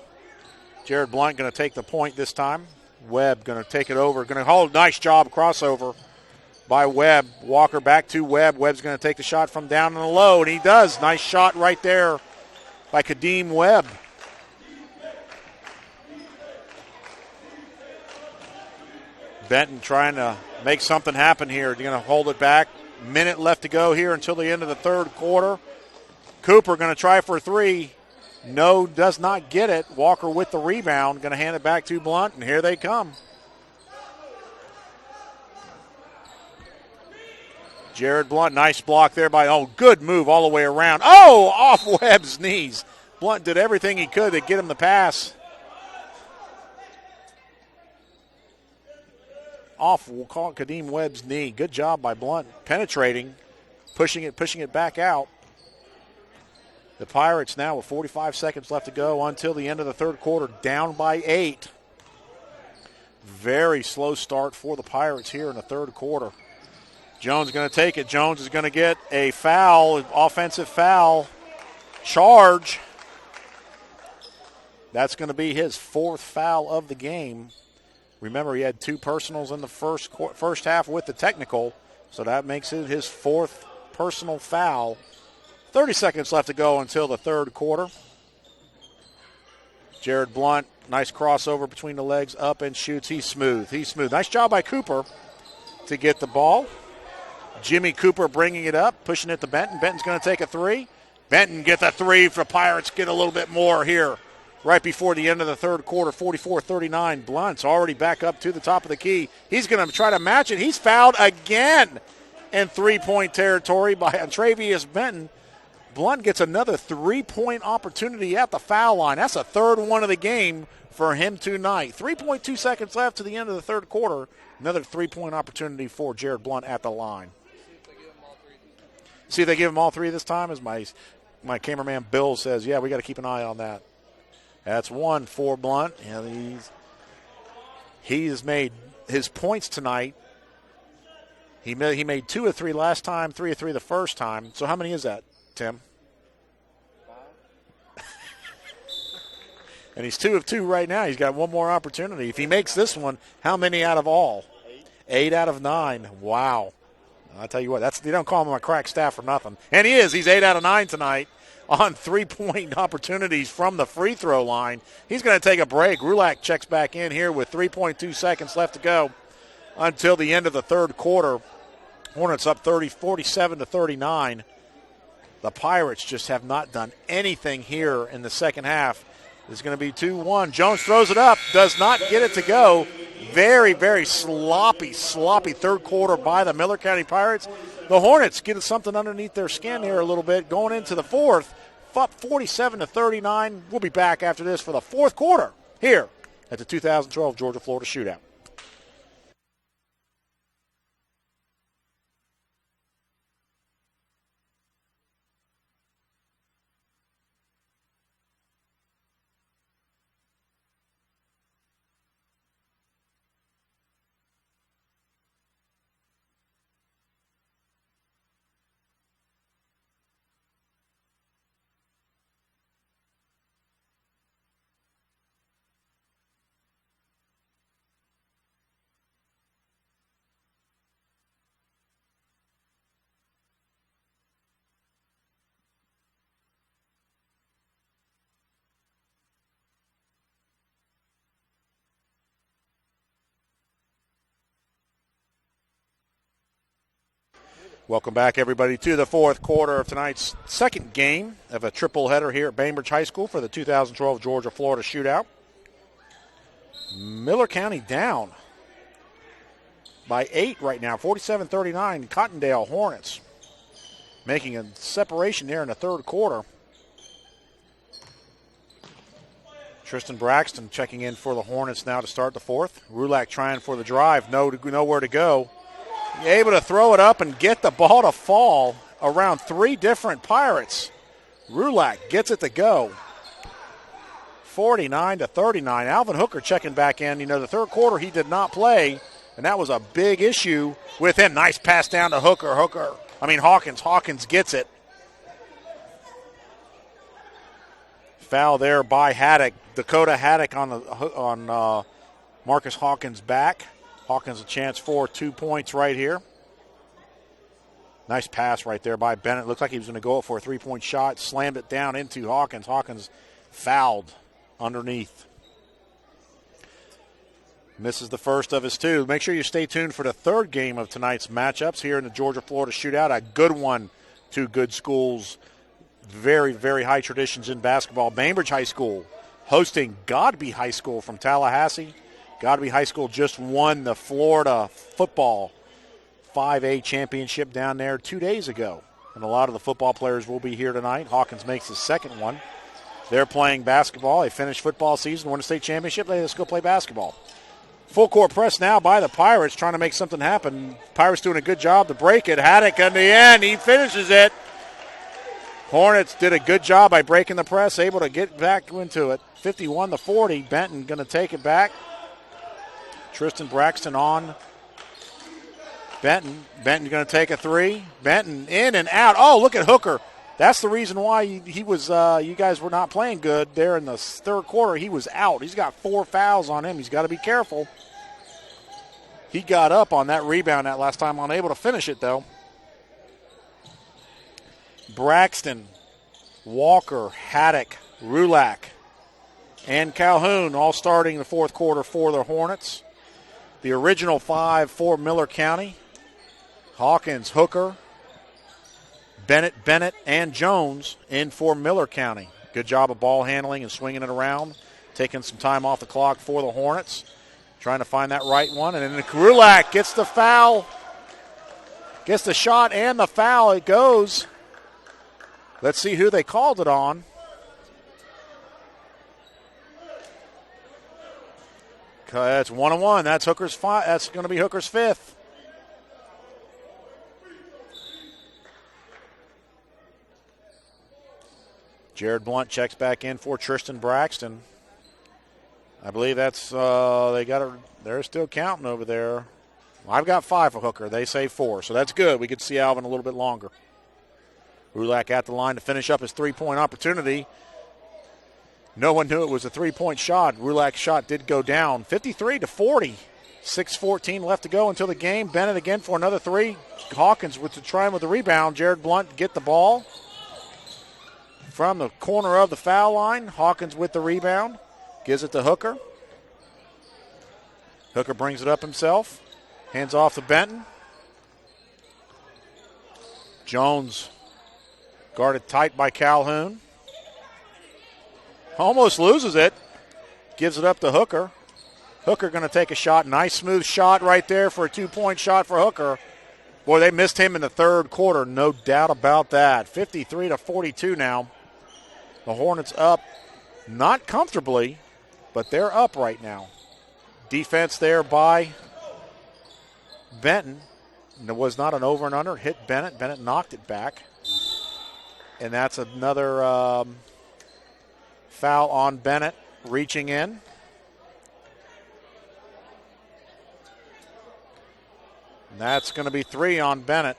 Jared Blunt going to take the point this time. Webb going to take it over. Going to hold. Nice job crossover by Webb. Walker back to Webb. Webb's going to take the shot from down on the low, and he does. Nice shot right there by Kadeem Webb. Benton trying to make something happen here. They're going to hold it back. Minute left to go here until the end of the third quarter. Cooper going to try for three. No, does not get it. Walker with the rebound. Going to hand it back to Blunt, and here they come. Jared Blunt, nice block there good move all the way around. Oh, off Webb's knees. Blunt did everything he could to get him the pass. Off, we'll call it Kadeem Webb's knee. Good job by Blunt, penetrating, pushing it back out. The Pirates now with 45 seconds left to go until the end of the third quarter, down by 8. Very slow start for the Pirates here in the third quarter. Jones going to take it. Jones is going to get a foul, offensive foul, charge. That's going to be his fourth foul of the game. Remember, he had 2 personals in the first half with the technical, so that makes it his fourth personal foul. 30 seconds left to go until the third quarter. Jared Blunt, nice crossover between the legs, up and shoots. He's smooth. Nice job by Cooper to get the ball. Jimmy Cooper bringing it up, pushing it to Benton. Benton's going to take a three. Benton gets a three for Pirates. Get a little bit more here right before the end of the third quarter, 44-39. Blunt's already back up to the top of the key. He's going to try to match it. He's fouled again in three-point territory by Travius Benton. Blunt gets another three-point opportunity at the foul line. That's a third one of the game for him tonight. 3.2 seconds left to the end of the third quarter. Another three-point opportunity for Jared Blunt at the line. See if they give him all three this time, as my cameraman Bill says. Yeah, we got to keep an eye on that. That's one for Blunt. And he has made his points tonight. He made 2 of 3 last time, 3 of 3 the first time. So how many is that, Tim? 5. And he's 2 of 2 right now. He's got one more opportunity. If he makes this one, how many out of all? 8 out of 9. Wow. I'll tell you what, you don't call him a crack staff for nothing. And he is. He's 8 out of 9 tonight on three-point opportunities from the free throw line. He's going to take a break. Rulak checks back in here with 3.2 seconds left to go until the end of the third quarter. Hornets up 47-39. The Pirates just have not done anything here in the second half. It's going to be 2-1. Jones throws it up, does not get it to go. Very, very sloppy third quarter by the Miller County Pirates. The Hornets get something underneath their skin here a little bit going into the fourth. Up 47-39. We'll be back after this for the fourth quarter here at the 2012 Georgia-Florida Shootout. Welcome back, everybody, to the fourth quarter of tonight's second game of a triple header here at Bainbridge High School for the 2012 Georgia-Florida Shootout. Miller County down by 8 right now, 47-39. Cottondale Hornets making a separation there in the third quarter. Tristan Braxton checking in for the Hornets now to start the fourth. Rulak trying for the drive, nowhere to go. Able to throw it up and get the ball to fall around 3 different Pirates. Rulak gets it to go. 49-39. Alvin Hooker checking back in. The third quarter he did not play, and that was a big issue with him. Nice pass down to Hawkins. Hawkins gets it. Foul there by Haddock. Dakota Haddock on Marcus Hawkins' back. Hawkins a chance for 2 points right here. Nice pass right there by Bennett. Looked like he was going to go up for a 3-point shot. Slammed it down into Hawkins. Hawkins fouled underneath. Misses the first of his 2. Make sure you stay tuned for the third game of tonight's matchups here in the Georgia-Florida Shootout. A good one. 2 good schools. Very, very high traditions in basketball. Bainbridge High School hosting Godby High School from Tallahassee. Godby High School just won the Florida football 5A championship down there 2 days ago. And a lot of the football players will be here tonight. Hawkins makes his second one. They're playing basketball. They finished football season, won a state championship. Let's go play basketball. Full court press now by the Pirates, trying to make something happen. Pirates doing a good job to break it. Haddock in the end, he finishes it. Hornets did a good job by breaking the press, able to get back into it. 51-40. Benton going to take it back. Tristan Braxton on Benton. Benton going to take a 3. Benton in and out. Oh, look at Hooker. That's the reason why he was. You guys were not playing good there in the third quarter. He was out. He's got 4 fouls on him. He's got to be careful. He got up on that rebound that last time, unable to finish it though. Braxton, Walker, Haddock, Rulak, and Calhoun all starting the fourth quarter for the Hornets. The original 5 for Miller County. Hawkins, Hooker, Bennett, and Jones in for Miller County. Good job of ball handling and swinging it around. Taking some time off the clock for the Hornets. Trying to find that right one. And then Rulak gets the foul. Gets the shot and the foul. It goes. Let's see who they called it on. It's 1-1. That's Hooker's 5. That's going to be Hooker's 5th. Jared Blunt checks back in for Tristan Braxton. I believe that's they're still counting over there. I've got 5 for Hooker. They say 4, so that's good. We could see Alvin a little bit longer. Rulak at the line to finish up his 3-point opportunity. No one knew it was a 3-point shot. Rulak's shot did go down. 53-40. 6:14 left to go until the game. Bennett again for another 3. Hawkins with the rebound. Jared Blunt get the ball from the corner of the foul line. Hawkins with the rebound. Gives it to Hooker. Hooker brings it up himself. Hands off to Benton. Jones guarded tight by Calhoun. Almost loses it. Gives it up to Hooker. Hooker going to take a shot. Nice smooth shot right there for a 2-point shot for Hooker. Boy, they missed him in the third quarter. No doubt about that. 53-42 now. The Hornets up, not comfortably, but they're up right now. Defense there by Benton. And it was not an over and under. Hit Bennett. Bennett knocked it back. And that's another foul on Bennett reaching in. And that's going to be 3 on Bennett.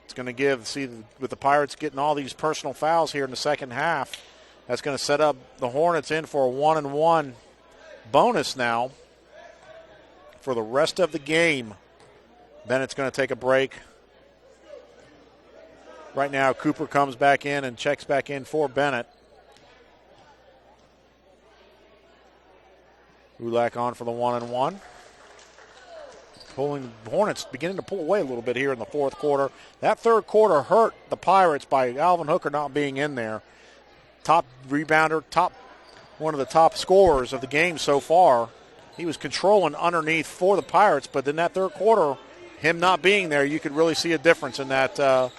It's going to with the Pirates getting all these personal fouls here in the second half, that's going to set up the Hornets in for a 1-1 bonus now for the rest of the game. Bennett's going to take a break. Right now, Cooper comes back in and checks back in for Bennett. Rulak on for the 1-1. Hornets beginning to pull away a little bit here in the fourth quarter. That third quarter hurt the Pirates by Alvin Hooker not being in there. Top rebounder, one of the top scorers of the game so far. He was controlling underneath for the Pirates, but in that third quarter, him not being there, you could really see a difference in that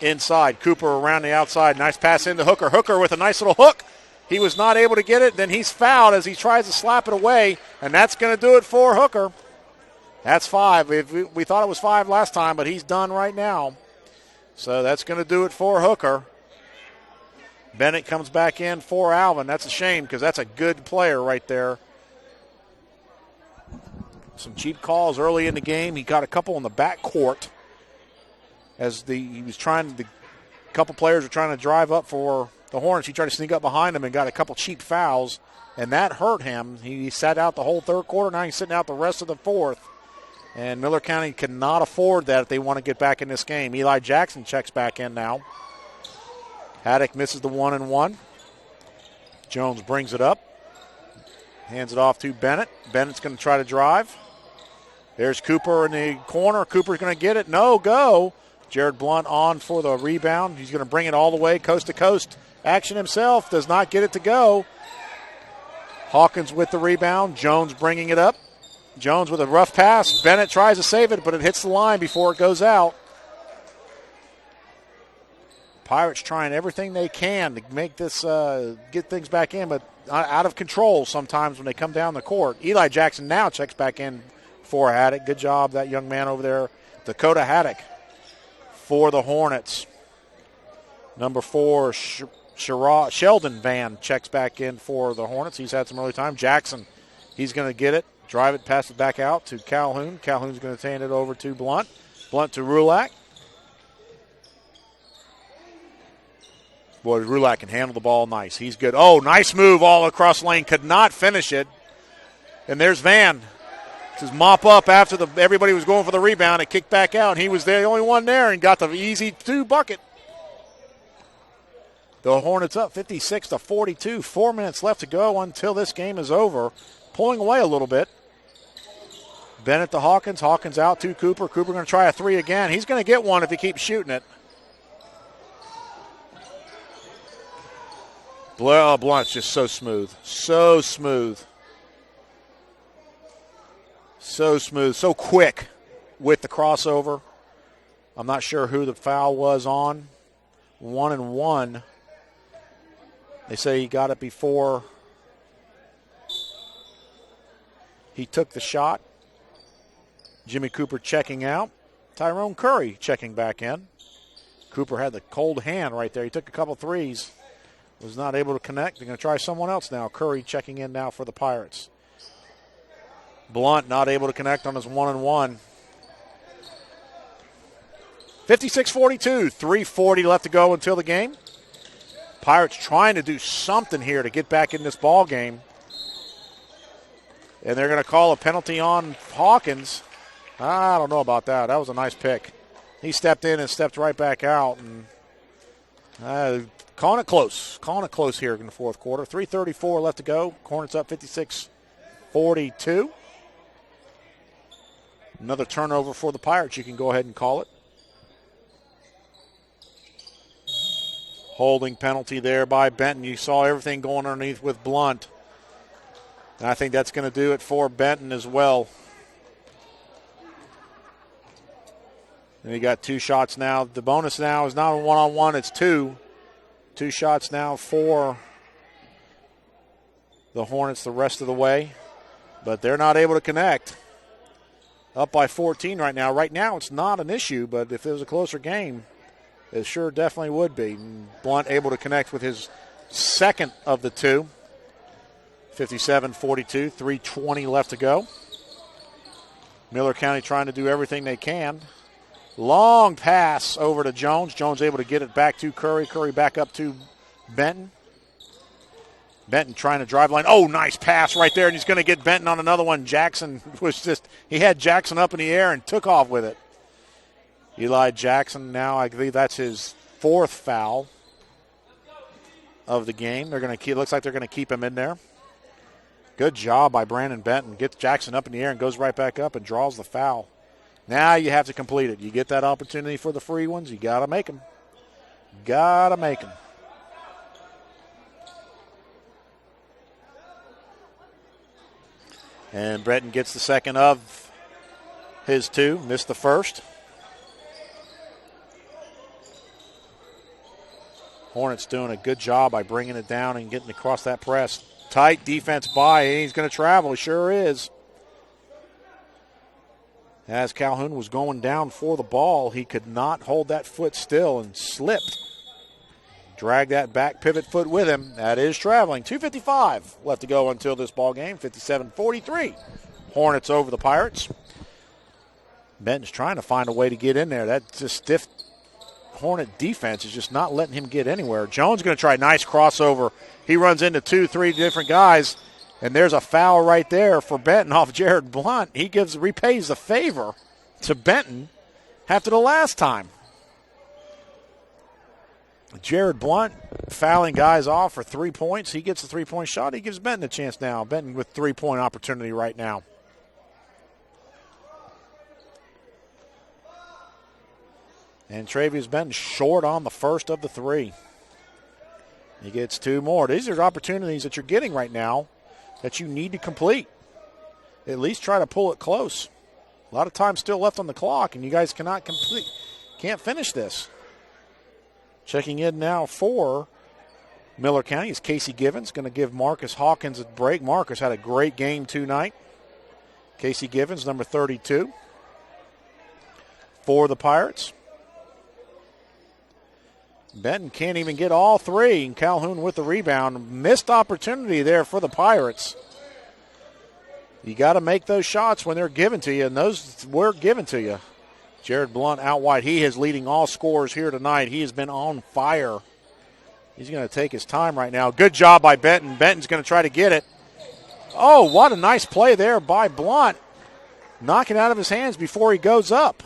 inside. Cooper around the outside. Nice pass into Hooker. Hooker with a nice little hook. He was not able to get it. Then he's fouled as he tries to slap it away, and that's going to do it for Hooker. That's 5. We thought it was 5 last time, but he's done right now. So that's going to do it for Hooker. Bennett comes back in for Alvin. That's a shame because that's a good player right there. Some cheap calls early in the game. He got a couple in the backcourt as he was trying. A couple players were trying to drive up for the Hornets. He tried to sneak up behind them and got a couple cheap fouls, and that hurt him. He sat out the whole third quarter. Now he's sitting out the rest of the fourth. And Miller County cannot afford that if they want to get back in this game. Eli Jackson checks back in now. Haddock misses the 1-and-1. Jones brings it up. Hands it off to Bennett. Bennett's going to try to drive. There's Cooper in the corner. Cooper's going to get it. No go. Jared Blunt on for the rebound. He's going to bring it all the way coast to coast. Action himself. Does not get it to go. Hawkins with the rebound. Jones bringing it up. Jones with a rough pass. Bennett tries to save it, but it hits the line before it goes out. Pirates trying everything they can to make this, get things back in, but out of control sometimes when they come down the court. Eli Jackson now checks back in for Haddock. Good job, that young man over there. Dakota Haddock for the Hornets. Number 4, Sheldon Van checks back in for the Hornets. He's had some early time. Jackson, he's going to get it. Drive it, pass it back out to Calhoun. Calhoun's going to hand it over to Blunt. Blunt to Rulak. Boy, Rulak can handle the ball nice. He's good. Oh, nice move all across the lane. Could not finish it. And there's Van. Just mop up after everybody was going for the rebound. It kicked back out. He was the only one there and got the easy 2 bucket. The Hornets up 56-42. 4 minutes left to go until this game is over. Pulling away a little bit. Bennett to Hawkins. Hawkins out to Cooper. Cooper going to try a 3 again. He's going to get one if he keeps shooting it. Blunt's just so smooth. So smooth. So smooth. So quick with the crossover. I'm not sure who the foul was on. 1-and-1. They say he got it before he took the shot. Jimmy Cooper checking out. Tyrone Curry checking back in. Cooper had the cold hand right there. He took a couple threes. Was not able to connect. They're going to try someone else now. Curry checking in now for the Pirates. Blunt not able to connect on his 1-and-1. 56-42. 3:40 left to go until the game. Pirates trying to do something here to get back in this ball game. And they're going to call a penalty on Hawkins. I don't know about that. That was a nice pick. He stepped in and stepped right back out. And calling it close. Calling it close here in the fourth quarter. 3:34 left to go. Hornets up 56-42. Another turnover for the Pirates. You can go ahead and call it. Holding penalty there by Benton. You saw everything going underneath with Blunt. And I think that's going to do it for Benton as well. And he got 2 shots now. The bonus now is not a 1-on-1. It's 2. 2 shots now for the Hornets the rest of the way. But they're not able to connect. Up by 14 right now. Right now it's not an issue, but if it was a closer game, it sure definitely would be. And Blunt able to connect with his second of the 2. 57-42, 3:20 left to go. Miller County trying to do everything they can. Long pass over to Jones. Jones able to get it back to Curry. Curry back up to Benton. Benton trying to drive line. Oh, nice pass right there, and he's going to get Benton on another one. Jackson he had Jackson up in the air and took off with it. Eli Jackson now, I believe that's his 4th foul of the game. Looks like they're going to keep him in there. Good job by Brandon Benton. Gets Jackson up in the air and goes right back up and draws the foul. Now you have to complete it. You get that opportunity for the free ones, you got to make them. Got to make them. And Breton gets the second of his two. Missed the first. Hornets doing a good job by bringing it down and getting across that press. Tight defense by, and he's going to travel. He sure is. As Calhoun was going down for the ball, he could not hold that foot still and slipped. Drag that back pivot foot with him. That is traveling. 2:55 left to go until this ball game. 57-43. Hornets over the Pirates. Benton's trying to find a way to get in there. That just stiff Hornet defense is just not letting him get anywhere. Jones going to try a nice crossover. He runs into 2-3 different guys, and there's a foul right there for Benton off Jared Blunt. He repays the favor to Benton after the last time. Jared Blunt fouling guys off for 3 points. He gets the 3-point shot. He gives Benton a chance now. Benton with 3-point opportunity right now. And Travius Benton short on the first of the three. He gets two more. These are opportunities that you're getting right now that you need to complete. At least try to pull it close. A lot of time still left on the clock, and you guys can't finish this. Checking in now for Miller County is Casey Givens. Going to give Marcus Hawkins a break. Marcus had a great game tonight. Casey Givens, number 32, for the Pirates. Benton can't even get all three, and Calhoun with the rebound. Missed opportunity there for the Pirates. You got to make those shots when they're given to you, and those were given to you. Jared Blunt out wide. He is leading all scorers here tonight. He has been on fire. He's going to take his time right now. Good job by Benton. Benton's going to try to get it. Oh, what a nice play there by Blunt. Knock it out of his hands before he goes up.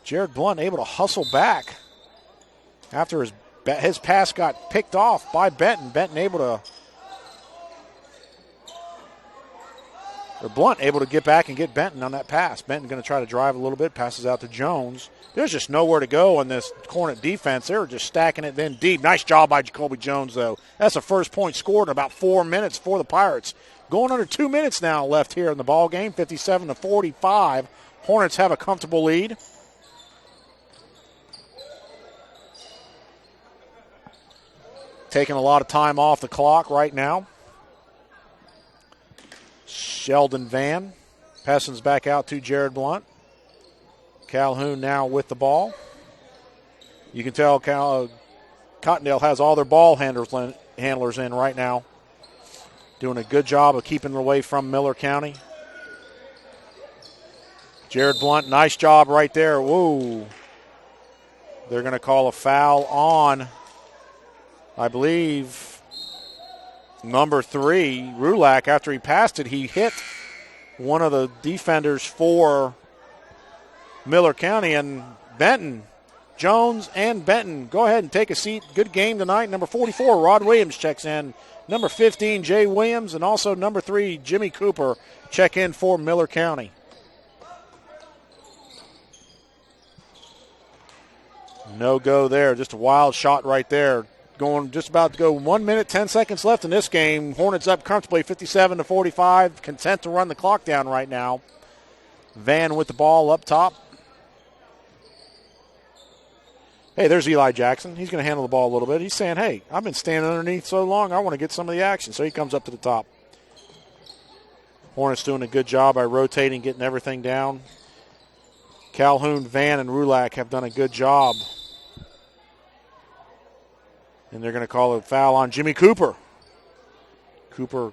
Jared Blunt able to hustle back after his pass got picked off by Benton. Blunt able to get back and get Benton on that pass. Benton going to try to drive a little bit, passes out to Jones. There's just nowhere to go in this Hornet defense. They were just stacking it then deep. Nice job by Jacoby Jones, though. That's the first point scored in about 4 minutes for the Pirates. Going under 2 minutes now left here in the ball game, 57-45. Hornets have a comfortable lead. Taking a lot of time off the clock right now. Sheldon Van. Pesson's back out to Jared Blunt. Calhoun now with the ball. You can tell Cottondale has all their ball handlers in right now. Doing a good job of keeping it away from Miller County. Jared Blunt, nice job right there. Whoa. They're going to call a foul on, I believe, number 3, Rulak. After he passed it, he hit one of the defenders for Miller County. And Benton, Jones and Benton, go ahead and take a seat. Good game tonight. Number 44, Rod Williams checks in. Number 15, Jay Williams, and also number 3, Jimmy Cooper, check in for Miller County. No go there. Just a wild shot right there. Going just about to go 1 minute, 10 seconds left in this game. Hornets up comfortably, 57-45. Content to run the clock down right now. Van with the ball up top. Hey, there's Eli Jackson. He's going to handle the ball a little bit. He's saying, hey, I've been standing underneath so long, I want to get some of the action. So he comes up to the top. Hornets doing a good job by rotating, getting everything down. Calhoun, Van, and Rulak have done a good job. And they're going to call a foul on Jimmy Cooper. Cooper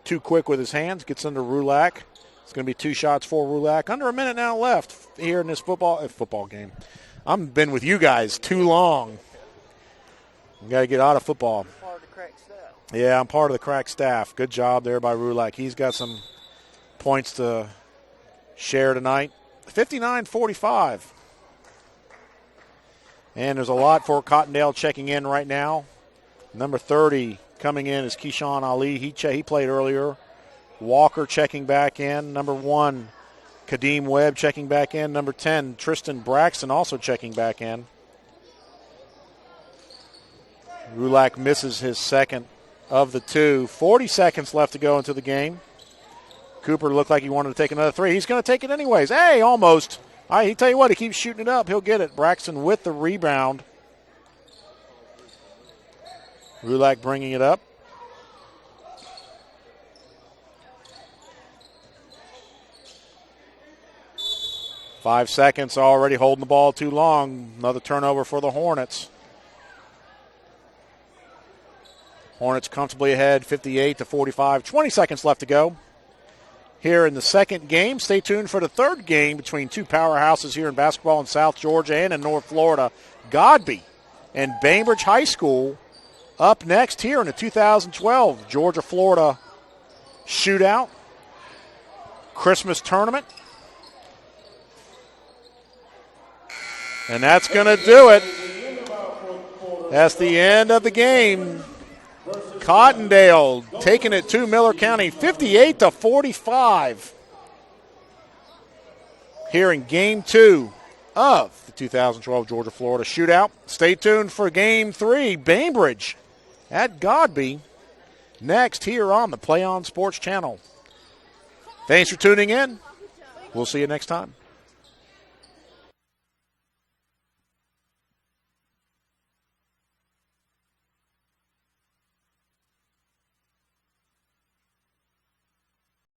too quick with his hands, gets under Rulak. It's going to be 2 shots for Rulak. Under a minute now left here in this football game. I've been with you guys too long. You got to get out of football. Part of the crack staff. Yeah, I'm part of the crack staff. Good job there by Rulak. He's got some points to share tonight. 59-45. And there's a lot for Cottondale checking in right now. Number 30 coming in is Keyshawn Ali. He played earlier. Walker checking back in. Number 1, Kadeem Webb checking back in. Number 10, Tristan Braxton also checking back in. Rulak misses his second of the 2. 40 seconds left to go into the game. Cooper looked like he wanted to take another 3. He's going to take it anyways. Hey, almost. All right, he tell you what, he keeps shooting it up. He'll get it. Braxton with the rebound. Rulak bringing it up. Five seconds already, holding the ball too long. Another turnover for the Hornets. Hornets comfortably ahead, 58-45. 20 seconds left to go. Here in the second game, stay tuned for the third game between two powerhouses here in basketball in South Georgia and in North Florida. Godby and Bainbridge High School up next here in the 2012 Georgia-Florida Shootout Christmas Tournament. And that's going to do it. That's the end of the game. Cottondale taking it to Miller County, 58-45. Here in Game 2 of the 2012 Georgia-Florida Shootout. Stay tuned for Game 3, Bainbridge at Godby, next here on the Play On Sports Channel. Thanks for tuning in. We'll see you next time.